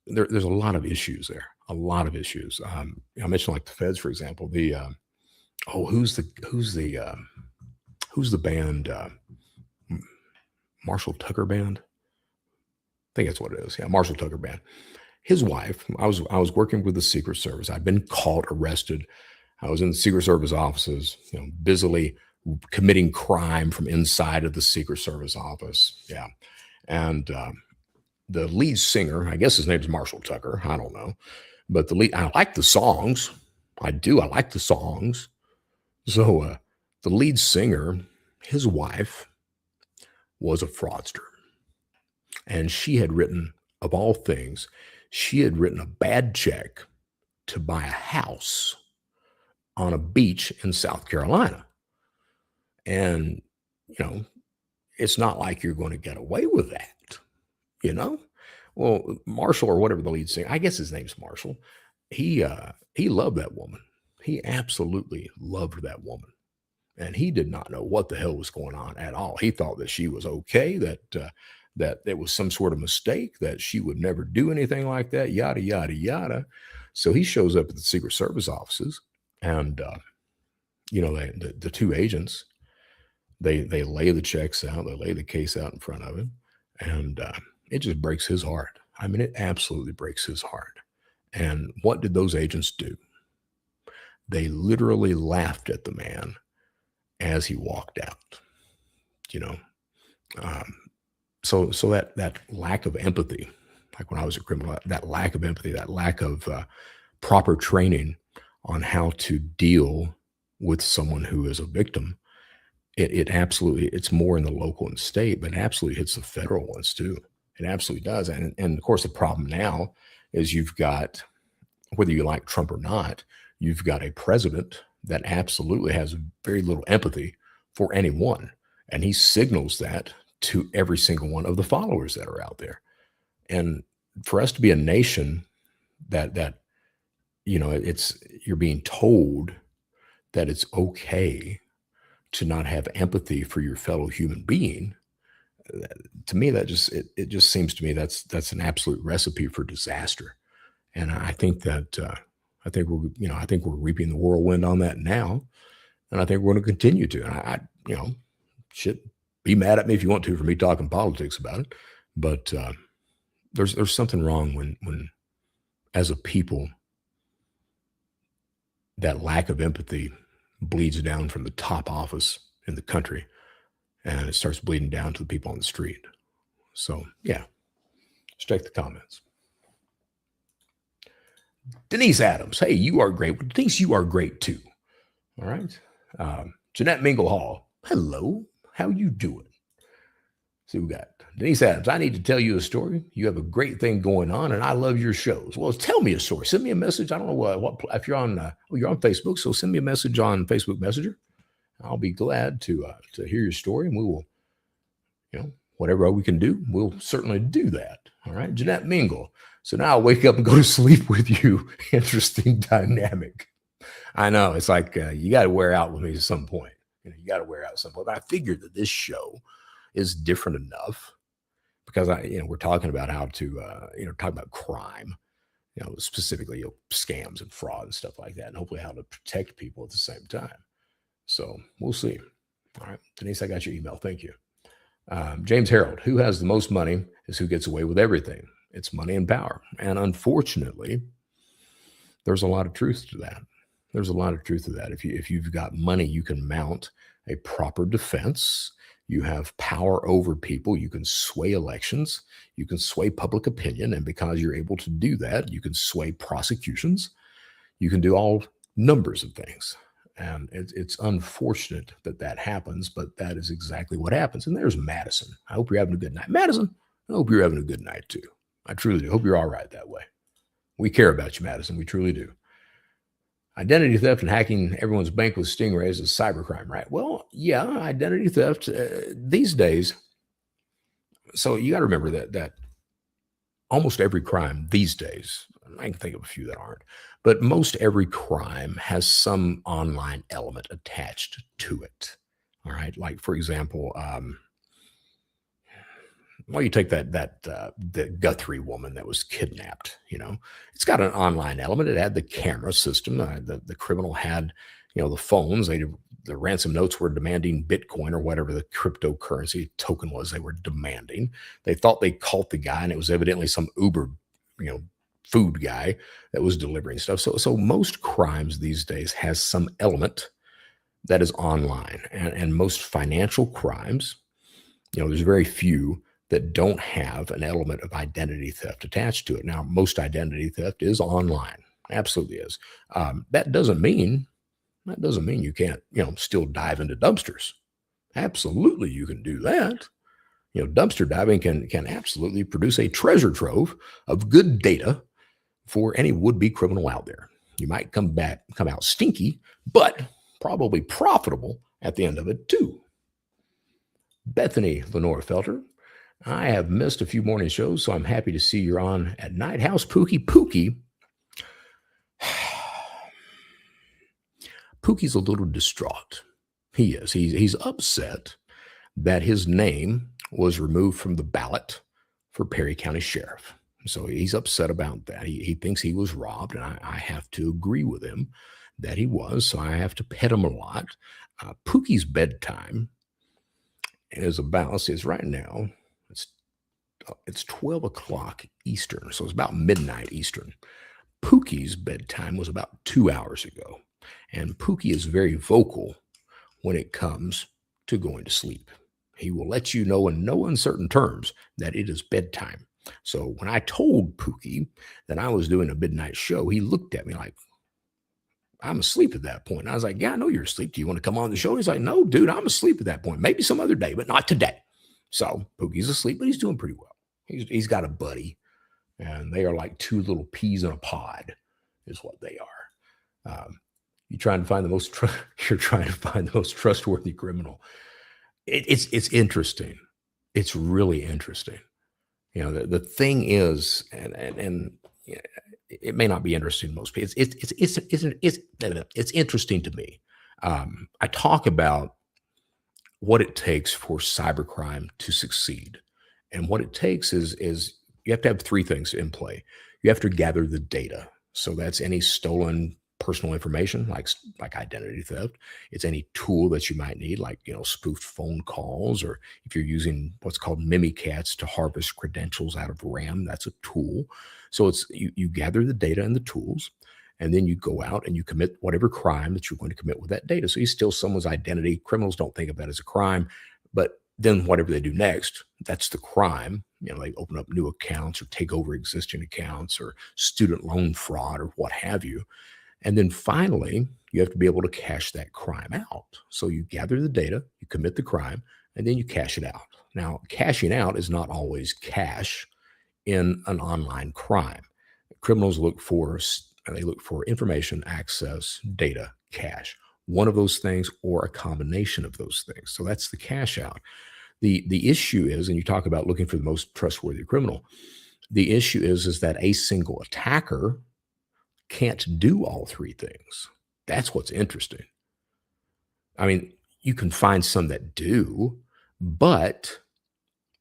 there's a lot of issues there, a lot of issues. I mentioned like the feds, for example, who's the band, Marshall Tucker Band? I think that's what it is. Yeah. Marshall Tucker Band. His wife, I was working with the Secret Service. I'd been caught, arrested. I was in the Secret Service offices, busily committing crime from inside of the Secret Service office. Yeah. And the lead singer, I guess his name is Marshall Tucker. I don't know. But I like the songs. I do. I like the songs. So the lead singer, his wife, was a fraudster. And she had written, of all things, she had written a bad check to buy a house on a beach in South Carolina. And, you know, it's not like you're going to get away with that, you know? Well, Marshall or whatever the lead singer, I guess his name's Marshall. He loved that woman. He absolutely loved that woman. And he did not know what the hell was going on at all. He thought that she was okay, that it was some sort of mistake, that she would never do anything like that, yada yada yada. So he shows up at the Secret Service offices, and the two agents, they lay the checks out, they lay the case out in front of him, and it just breaks his heart. I mean, it absolutely breaks his heart. And what did those agents do? They literally laughed at the man as he walked out. You know, um, so that lack of empathy, like when I was a criminal, that lack of empathy, that lack of proper training on how to deal with someone who is a victim, it absolutely, it's more in the local and state, but it absolutely hits the federal ones too. It absolutely does. And of course, the problem now is you've got, whether you like Trump or not, you've got a president that absolutely has very little empathy for anyone. And he signals that to every single one of the followers that are out there. And for us to be a nation that it's, you're being told that it's okay to not have empathy for your fellow human being, to me, that just, it just seems to me that's an absolute recipe for disaster. And I think that I think we're reaping the whirlwind on that now, and I think we're going to continue to. And shit, be mad at me if you want to for me talking politics about it, but there's something wrong when as a people, that lack of empathy bleeds down from the top office in the country, and it starts bleeding down to the people on the street. So yeah, let's take the comments. Denise Adams, hey, you are great. Denise, you are great too. All right. Jeanette Mingle Hall, hello. How you doing? See, we got Denise Adams. I need to tell you a story. You have a great thing going on, and I love your shows. Well, tell me a story. Send me a message. I don't know what if you're on you're on Facebook, so send me a message on Facebook Messenger. I'll be glad to hear your story, and we will, whatever we can do, we'll certainly do that. All right, Jeanette Mingle. So now I'll wake up and go to sleep with you. Interesting dynamic. I know, it's like you got to wear out with me at some point. You got to wear out at some point. But I figured that this show is different enough because we're talking about how to talk about crime, specifically scams and fraud and stuff like that, and hopefully how to protect people at the same time. So we'll see. All right, Denise, I got your email. Thank you. James Harold, who has the most money is who gets away with everything. It's money and power. And unfortunately, there's a lot of truth to that. There's a lot of truth to that. If you've got money, you can mount a proper defense. You have power over people. You can sway elections. You can sway public opinion. And because you're able to do that, you can sway prosecutions. You can do all numbers of things. And it's unfortunate that happens, but that is exactly what happens. And there's Madison. I hope you're having a good night. Madison, I hope you're having a good night too. I truly do. Hope you're all right that way. We care about you, Madison. We truly do. Identity theft and hacking everyone's bank with stingrays is cybercrime, right? Well, yeah, identity theft these days. So you got to remember that almost every crime these days, I can think of a few that aren't, but most every crime has some online element attached to it. All right. Like, for example, well, you take the Guthrie woman that was kidnapped, it's got an online element. It had the camera system. The criminal had, the phones. The ransom notes were demanding Bitcoin or whatever the cryptocurrency token was they were demanding. They thought they caught the guy, and it was evidently some Uber, food guy that was delivering stuff. So most crimes these days has some element that is online, and most financial crimes, there's very few that don't have an element of identity theft attached to it. Now, most identity theft is online. Absolutely is. That doesn't mean you can't, still dive into dumpsters. Absolutely, you can do that. Dumpster diving can absolutely produce a treasure trove of good data for any would-be criminal out there. You might come out stinky, but probably profitable at the end of it too. Bethany Lenore Felter, I have missed a few morning shows, so I'm happy to see you're on at night. How's Pookie? Pookie's a little distraught. He is. He's upset that his name was removed from the ballot for Perry County Sheriff. So he's upset about that. He thinks he was robbed, and I have to agree with him that he was. So I have to pet him a lot. Pookie's bedtime is about, is right now, it's 12 o'clock Eastern. So it's about midnight Eastern. Pookie's bedtime was about 2 hours ago. And Pookie is very vocal when it comes to going to sleep. He will let you know in no uncertain terms that it is bedtime. So when I told Pookie that I was doing a midnight show, he looked at me like, I'm asleep at that point. And I was like, yeah, I know you're asleep. Do you want to come on the show? And he's like, no, dude, I'm asleep at that point. Maybe some other day, but not today. So Pookie's asleep, but he's doing pretty well. He's got a buddy, and they are like two little peas in a pod is what they are. You're trying to find the most trustworthy criminal. It's interesting. It's really interesting. You know, the thing is, and it may not be interesting to most people. It's interesting to me. I talk about what it takes for cybercrime to succeed, and what it takes is you have to have three things in play. You have to gather the data. So that's any stolen personal information, like identity theft. It's any tool that you might need, like, spoofed phone calls, or if you're using what's called mimikatz to harvest credentials out of RAM, that's a tool. So it's you gather the data and the tools, and then you go out and you commit whatever crime that you're going to commit with that data. So you steal someone's identity. Criminals don't think of that as a crime, but then whatever they do next, that's the crime. They open up new accounts or take over existing accounts or student loan fraud or what have you. And then finally, you have to be able to cash that crime out. So you gather the data, you commit the crime, and then you cash it out. Now, cashing out is not always cash in an online crime. Criminals look for information, access, data, cash. One of those things or a combination of those things. So that's the cash out. The issue is, and you talk about looking for the most trustworthy criminal, the issue is that a single attacker can't do all three things. That's what's interesting. I mean, you can find some that do, but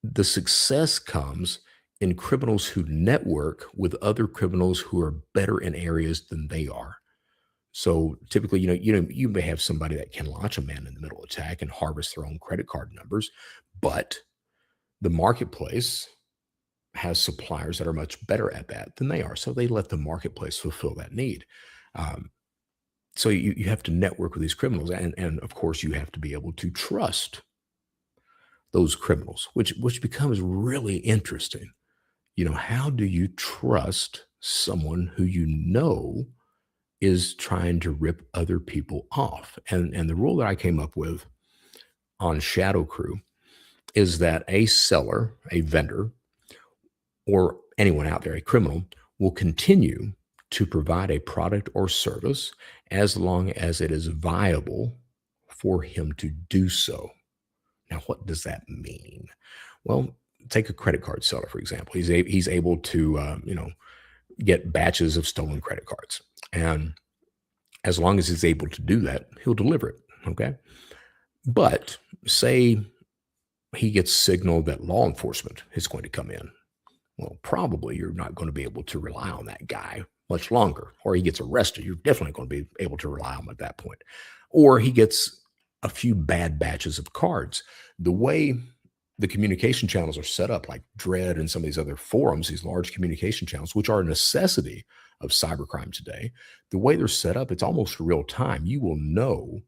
the success comes in criminals who network with other criminals who are better in areas than they are. So typically, you may have somebody that can launch a man-in-the-middle attack and harvest their own credit card numbers, but the marketplace has suppliers that are much better at that than they are. So they let the marketplace fulfill that need. So you have to network with these criminals. And of course, you have to be able to trust those criminals, which becomes really interesting. How do you trust someone who is trying to rip other people off? And the rule that I came up with on Shadow Crew is that a seller, a vendor, or anyone out there, a criminal, will continue to provide a product or service as long as it is viable for him to do so. Now, what does that mean? Well, take a credit card seller, for example. He's able to, get batches of stolen credit cards. And as long as he's able to do that, he'll deliver it, okay? But say he gets signaled that law enforcement is going to come in. Well, probably you're not going to be able to rely on that guy much longer. Or he gets arrested. You're definitely going to be able to rely on him at that point. Or he gets a few bad batches of cards. The way the communication channels are set up, like Dread and some of these other forums, these large communication channels, which are a necessity of cybercrime today, the way they're set up, it's almost real time. You will know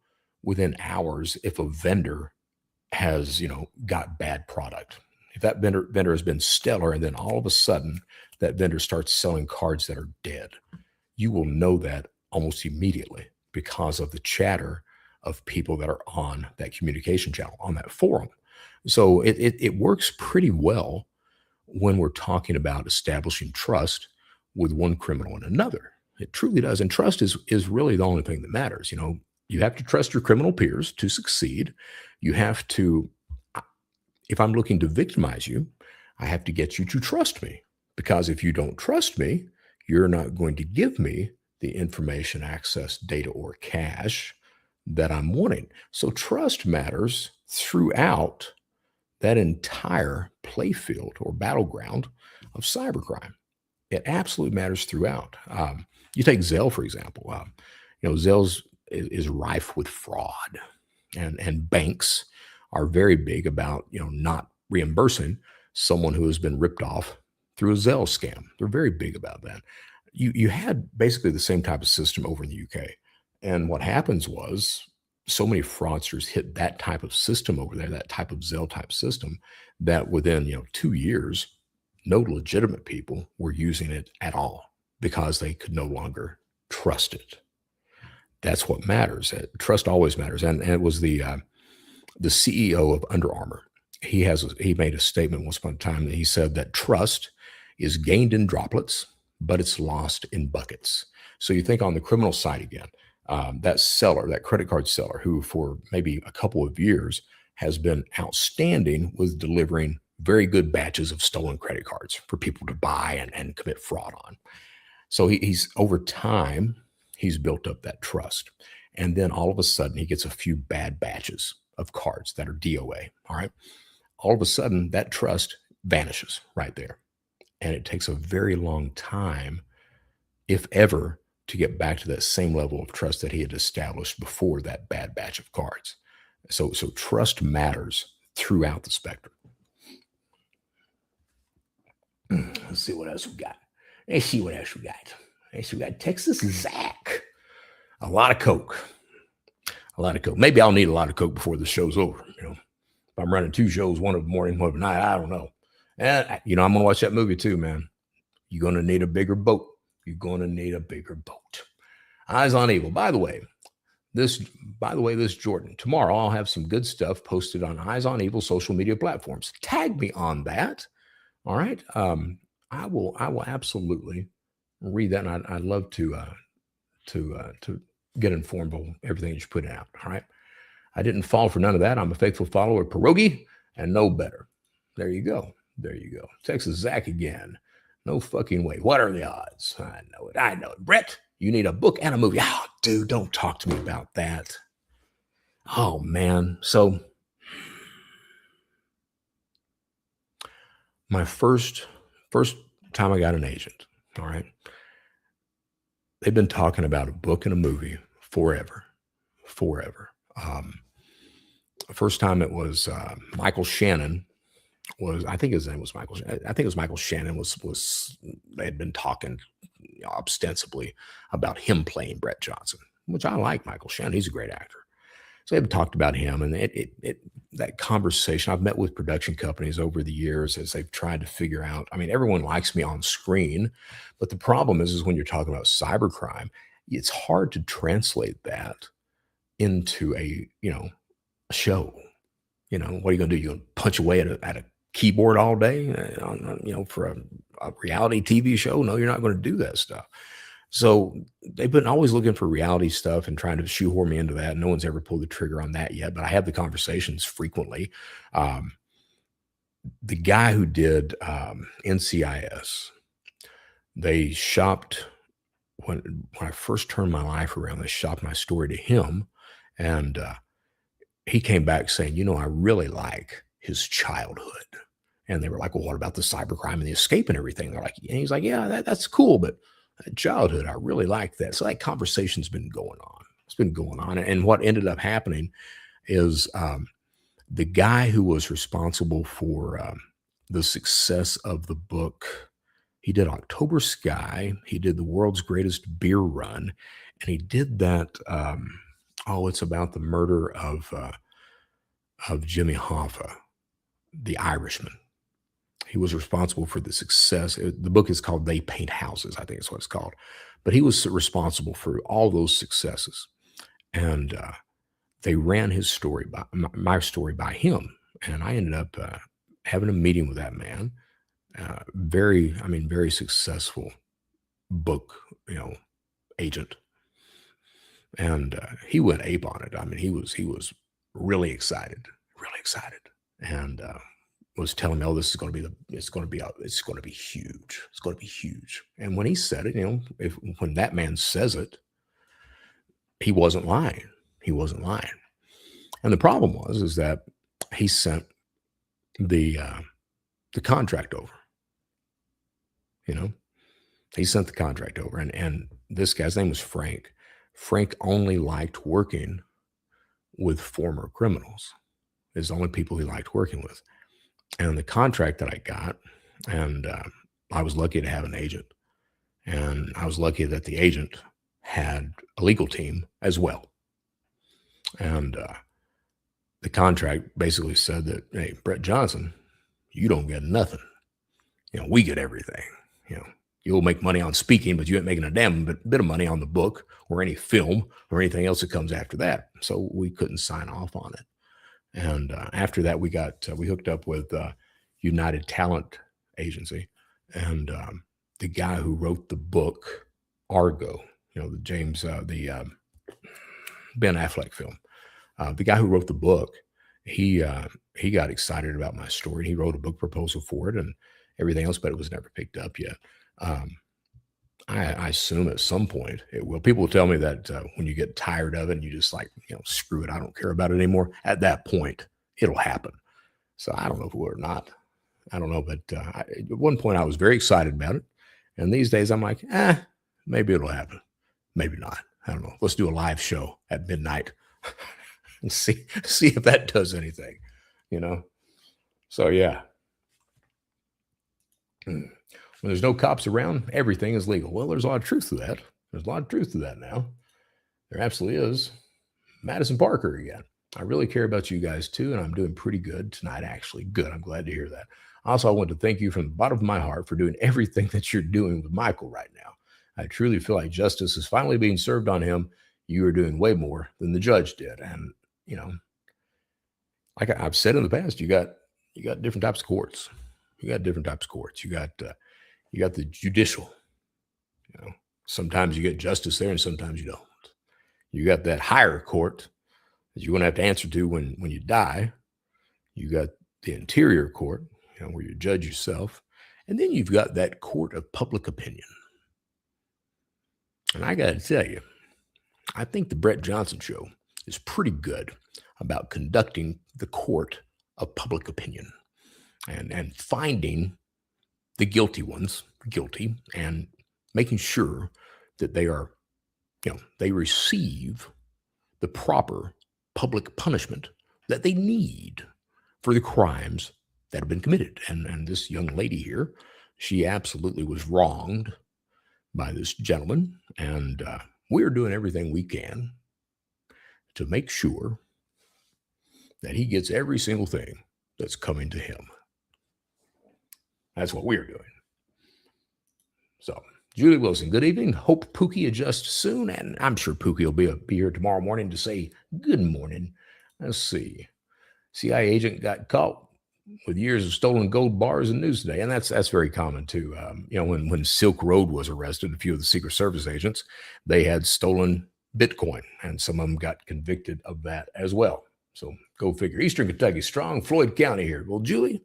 within hours if a vendor has, got bad product. If that vendor has been stellar, and then all of a sudden that vendor starts selling cards that are dead, you will know that almost immediately because of the chatter of people that are on that communication channel, on that forum. So it works pretty well when we're talking about establishing trust with one criminal and another. It truly does. And trust is really the only thing that matters. You have to trust your criminal peers to succeed. You have to, if I'm looking to victimize you, I have to get you to trust me. Because if you don't trust me, you're not going to give me the information, access, data, or cash that I'm wanting. So trust matters throughout that entire playfield or battleground of cybercrime. It absolutely matters throughout. You take Zelle, for example. Zelle is rife with fraud, and banks are very big about not reimbursing someone who has been ripped off through a Zelle scam. They're very big about that. You had basically the same type of system over in the UK, and what happens was so many fraudsters hit that type of system over there, that type of Zelle type system, that within 2 years, no legitimate people were using it at all because they could no longer trust it. That's what matters. Trust always matters. And it was the CEO of Under Armour. He made a statement once upon a time that he said that trust is gained in droplets, but it's lost in buckets. So you think on the criminal side again, that seller, that credit card seller, who for maybe a couple of years has been outstanding with delivering very good batches of stolen credit cards for people to buy and commit fraud on. So he's over time, he's built up that trust. And then all of a sudden, he gets a few bad batches of cards that are DOA. All right. All of a sudden, that trust vanishes right there. And it takes a very long time, if ever, to get back to that same level of trust that he had established before that bad batch of cards. So trust matters throughout the spectrum. Let's see what else we got. We got Texas Zach. A lot of Coke. Maybe I'll need a lot of Coke before the show's over. If I'm running 2 shows, one of the morning, one of the night, I don't know. And I'm going to watch that movie too, man. You're going to need a bigger boat. Eyes on Evil. By the way, this Jordan, tomorrow I'll have some good stuff posted on Eyes on Evil social media platforms. Tag me on that. All right. I will absolutely read that. And I'd love to get informed on everything that you put out. All right. I didn't fall for none of that. I'm a faithful follower of pierogi and know better. There you go. Texas Zach again. No fucking way. What are the odds? I know it. Brett, you need a book and a movie. Oh, dude, don't talk to me about that. Oh, man. So my first time I got an agent, all right, they've been talking about a book and a movie forever. First time it was Michael Shannon. I think his name was Michael. I think it was Michael Shannon. Was they had been talking ostensibly about him playing Brett Johnson, which I like Michael Shannon. He's a great actor. So they've talked about him, and that conversation. I've met with production companies over the years as they've tried to figure out. I mean, everyone likes me on screen, but the problem is when you're talking about cybercrime, it's hard to translate that into a show. What are you going to do? You're going to punch away at a keyboard all day, for a reality TV show? No, you're not going to do that stuff. So they've been always looking for reality stuff and trying to shoehorn me into that. No one's ever pulled the trigger on that yet, but I have the conversations frequently. The guy who did NCIS, they shopped when I first turned my life around. They shopped my story to him, and he came back saying, I really like his childhood. And they were like, well, what about the cybercrime and the escape and everything? They're like, and he's like, yeah, that's cool, but childhood, I really like that. So that conversation's been going on. It's been going on. And what ended up happening is the guy who was responsible for the success of the book, he did October Sky. He did The World's Greatest Beer Run. And he did that. It's about the murder of Jimmy Hoffa, the Irishman. He was responsible for the success. The book is called They Paint Houses, I think is what it's called. But he was responsible for all those successes. And they ran his story, my story by him. And I ended up having a meeting with that man. Very successful book, agent. And he went ape on it. I mean, he was really excited, and was telling me, "Oh, this is going to be it's going to be huge. It's going to be huge." And when he said it, if when that man says it, he wasn't lying. He wasn't lying. And the problem was is that he sent the uh, the contract over. You know, he sent the contract over, and this guy's name was Frank. Frank only liked working with former criminals. Is the only people he liked working with. And the contract that I got, and I was lucky to have an agent, and I was lucky that the agent had a legal team as well. And the contract basically said that, hey, Brett Johnson, you don't get nothing. We get everything. You know, you'll make money on speaking, but you ain't making a damn bit of money on the book or any film or anything else that comes after that. So we couldn't sign off on it. And after that, we hooked up with United Talent Agency, and the guy who wrote the book Argo, the Ben Affleck film. The guy who wrote the book, he got excited about my story. He wrote a book proposal for it and everything else, but it was never picked up yet. I assume at some point it will. People will tell me that when you get tired of it and you just like, screw it, I don't care about it anymore. At that point, it'll happen. So I don't know if it will or not. I don't know, but at one point I was very excited about it, and these days I'm like, maybe it'll happen, maybe not. I don't know. Let's do a live show at midnight and see if that does anything. So yeah. When there's no cops around, everything is legal. Well, there's a lot of truth to that. There's a lot of truth to that now. There absolutely is. Madison Parker again. I really care about you guys too, and I'm doing pretty good tonight, actually. Good. I'm glad to hear that. Also, I want to thank you from the bottom of my heart for doing everything that you're doing with Michael right now. I truly feel like justice is finally being served on him. You are doing way more than the judge did. And, like I've said in the past, you got different types of courts. You got different types of courts. You got the judicial. Sometimes you get justice there and sometimes you don't. You got that higher court that you're going to have to answer to when you die. You got the interior court, where you judge yourself. And then you've got that court of public opinion. And I got to tell you, I think the Brett Johnson show is pretty good about conducting the court of public opinion and finding the guilty ones guilty and making sure that they are, they receive the proper public punishment that they need for the crimes that have been committed. And this young lady here, she absolutely was wronged by this gentleman. And we're doing everything we can to make sure that he gets every single thing that's coming to him. That's what we're doing. So, Julie Wilson, good evening. Hope Pookie adjusts soon, and I'm sure Pookie will be here tomorrow morning to say good morning. Let's see. CIA agent got caught with years of stolen gold bars in news today, and that's very common too. When Silk Road was arrested, a few of the Secret Service agents, they had stolen Bitcoin, and some of them got convicted of that as well. So go figure. Eastern Kentucky strong, Floyd County here. Well, Julie,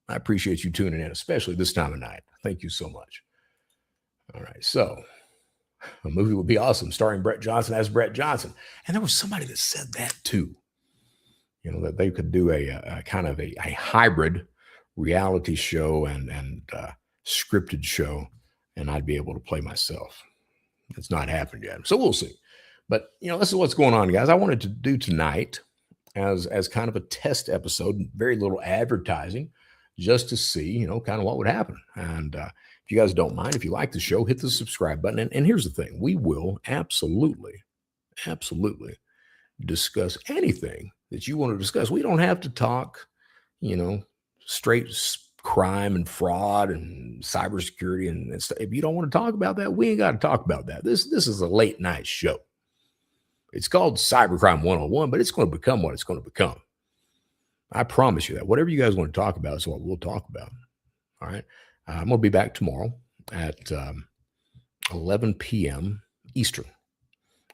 I appreciate you tuning in, especially this time of night. Thank you so much. All right, so a movie would be awesome, starring Brett Johnson as Brett Johnson. And there was somebody that said that too. That they could do a kind of a hybrid reality show and scripted show, and I'd be able to play myself. It's not happened yet, so we'll see. But this is what's going on, guys. I wanted to do tonight as kind of a test episode, very little advertising, just to see kind of what would happen. And if you guys don't mind, if you like the show, hit the subscribe button. And here's the thing: we will absolutely discuss anything that you want to discuss. We don't have to talk, straight crime and fraud and cybersecurity and stuff. If you don't want to talk about that, we ain't got to talk about that. This is a late night show. It's called Cybercrime 101, but it's going to become what it's going to become. I promise you that. Whatever you guys want to talk about is what we'll talk about. All right. I'm going to be back tomorrow at 11 p.m. Eastern.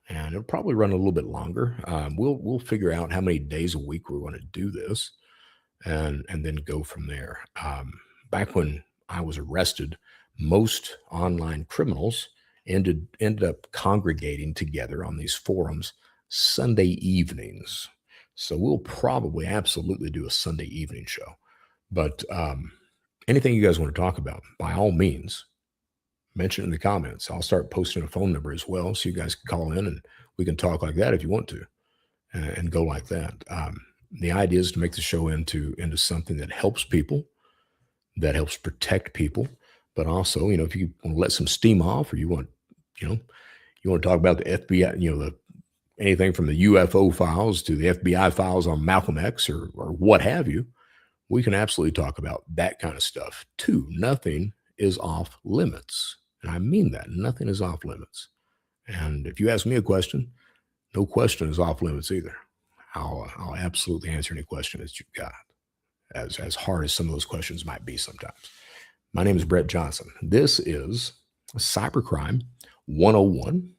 and it'll probably run a little bit longer. We'll figure out how many days a week we're going to do this, and then go from there. Back when I was arrested, most online criminals ended up congregating together on these forums Sunday evenings. So we'll probably absolutely do a Sunday evening show. But anything you guys want to talk about, by all means, mention it in the comments. I'll start posting a phone number as well, so you guys can call in and we can talk like that if you want to, and go like that. The idea is to make the show into something that helps people, that helps protect people, but also, if you want to let some steam off, or you want to talk about the FBI, anything from the UFO files to the FBI files on Malcolm X, or what have you, we can absolutely talk about that kind of stuff too. Nothing is off limits. And I mean that. Nothing is off limits. And if you ask me a question, no question is off limits either. I'll absolutely answer any question that you've got, as hard as some of those questions might be sometimes. My name is Brett Johnson. This is Cybercrime 101,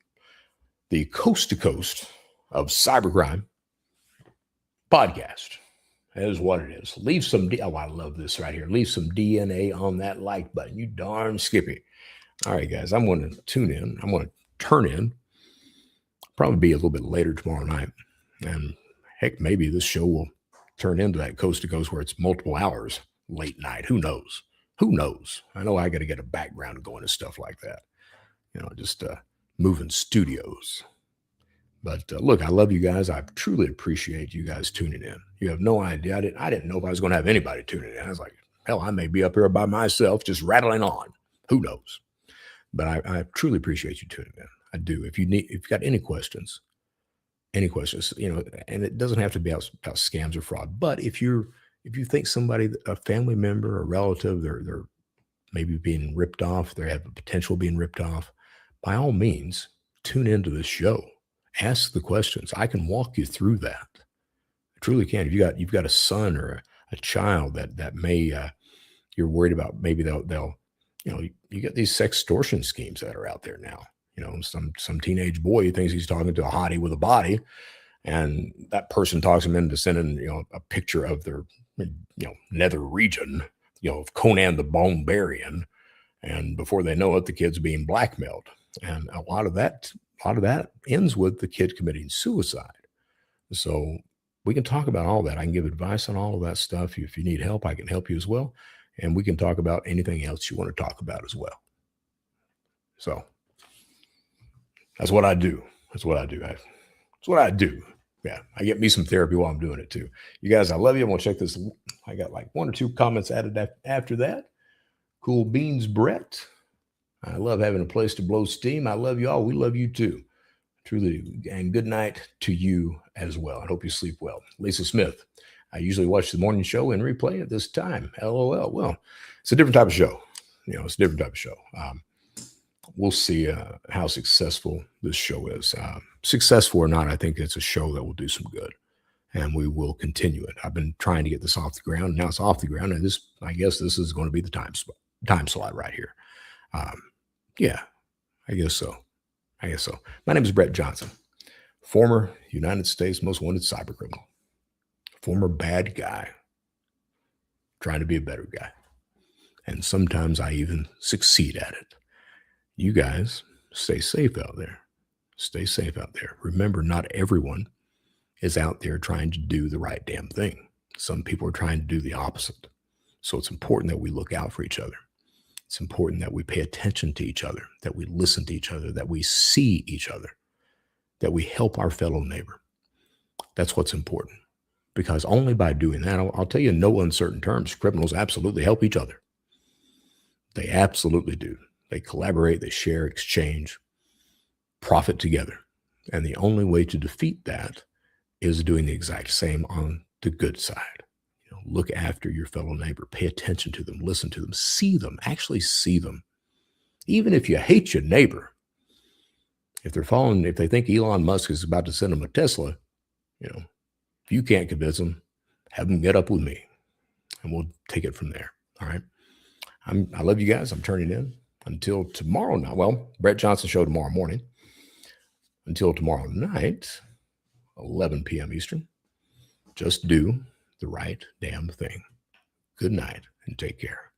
the coast to coast of cybercrime podcast. That is what it is. Leave some, I love this right here. Leave some DNA on that like button. You darn Skippy. All right, guys, I'm going to tune in. I'm going to turn in. Probably be a little bit later tomorrow night. And heck, maybe this show will turn into that coast to coast where it's multiple hours late night. Who knows? Who knows? I know I got to get a background going and stuff like that. Just moving studios. But look, I love you guys. I truly appreciate you guys tuning in. You have no idea. I didn't know if I was going to have anybody tuning in. I was like, hell, I may be up here by myself just rattling on. Who knows? But I truly appreciate you tuning in. I do. If you've got any questions, and it doesn't have to be about scams or fraud. But if you think somebody, a family member, a relative, they're maybe being ripped off, they have the potential of being ripped off, by all means, tune into this show. Ask the questions. I can walk you through that. I truly can. If you've got a son or a child that may you're worried about, maybe they'll you get these sextortion schemes that are out there now. Some teenage boy thinks he's talking to a hottie with a body, and that person talks him into sending a picture of their nether region, of Conan the Barbarian, and before they know it, the kid's being blackmailed, and a lot of that ends with the kid committing suicide. So we can talk about all that. I can give advice on all of that stuff. If you need help, I can help you as well. And we can talk about anything else you want to talk about as well. So that's what I do. That's what I do. That's what I do. Yeah, I get me some therapy while I'm doing it too. You guys, I love you. I'm going to check this. I got like 1 or 2 comments added after that. Cool beans, Brett. I love having a place to blow steam. I love you all. We love you too. Truly. And good night to you as well. I hope you sleep well. Lisa Smith. I usually watch the morning show and replay at this time. LOL. Well, it's a different type of show. It's a different type of show. We'll see how successful this show is. Successful or not, I think it's a show that will do some good, and we will continue it. I've been trying to get this off the ground, and now it's off the ground, and I guess this is going to be the time slot right here. Yeah, I guess so. My name is Brett Johnson, former United States most wanted cybercriminal, former bad guy, trying to be a better guy. And sometimes I even succeed at it. You guys stay safe out there. Stay safe out there. Remember, not everyone is out there trying to do the right damn thing. Some people are trying to do the opposite. So it's important that we look out for each other. It's important that we pay attention to each other, that we listen to each other, that we see each other, that we help our fellow neighbor. That's what's important. Because only by doing that, I'll tell you in no uncertain terms, criminals absolutely help each other. They absolutely do. They collaborate, they share, exchange, profit together. And the only way to defeat that is doing the exact same on the good side. Look after your fellow neighbor, pay attention to them, listen to them, see them, actually see them. Even if you hate your neighbor, if they think Elon Musk is about to send them a Tesla, if you can't convince them, have them get up with me and we'll take it from there. All right. I love you guys. I'm turning in until tomorrow night. Well, Brett Johnson show tomorrow morning. Until tomorrow night, 11 p.m. Eastern, just do the right damn thing. Good night and take care.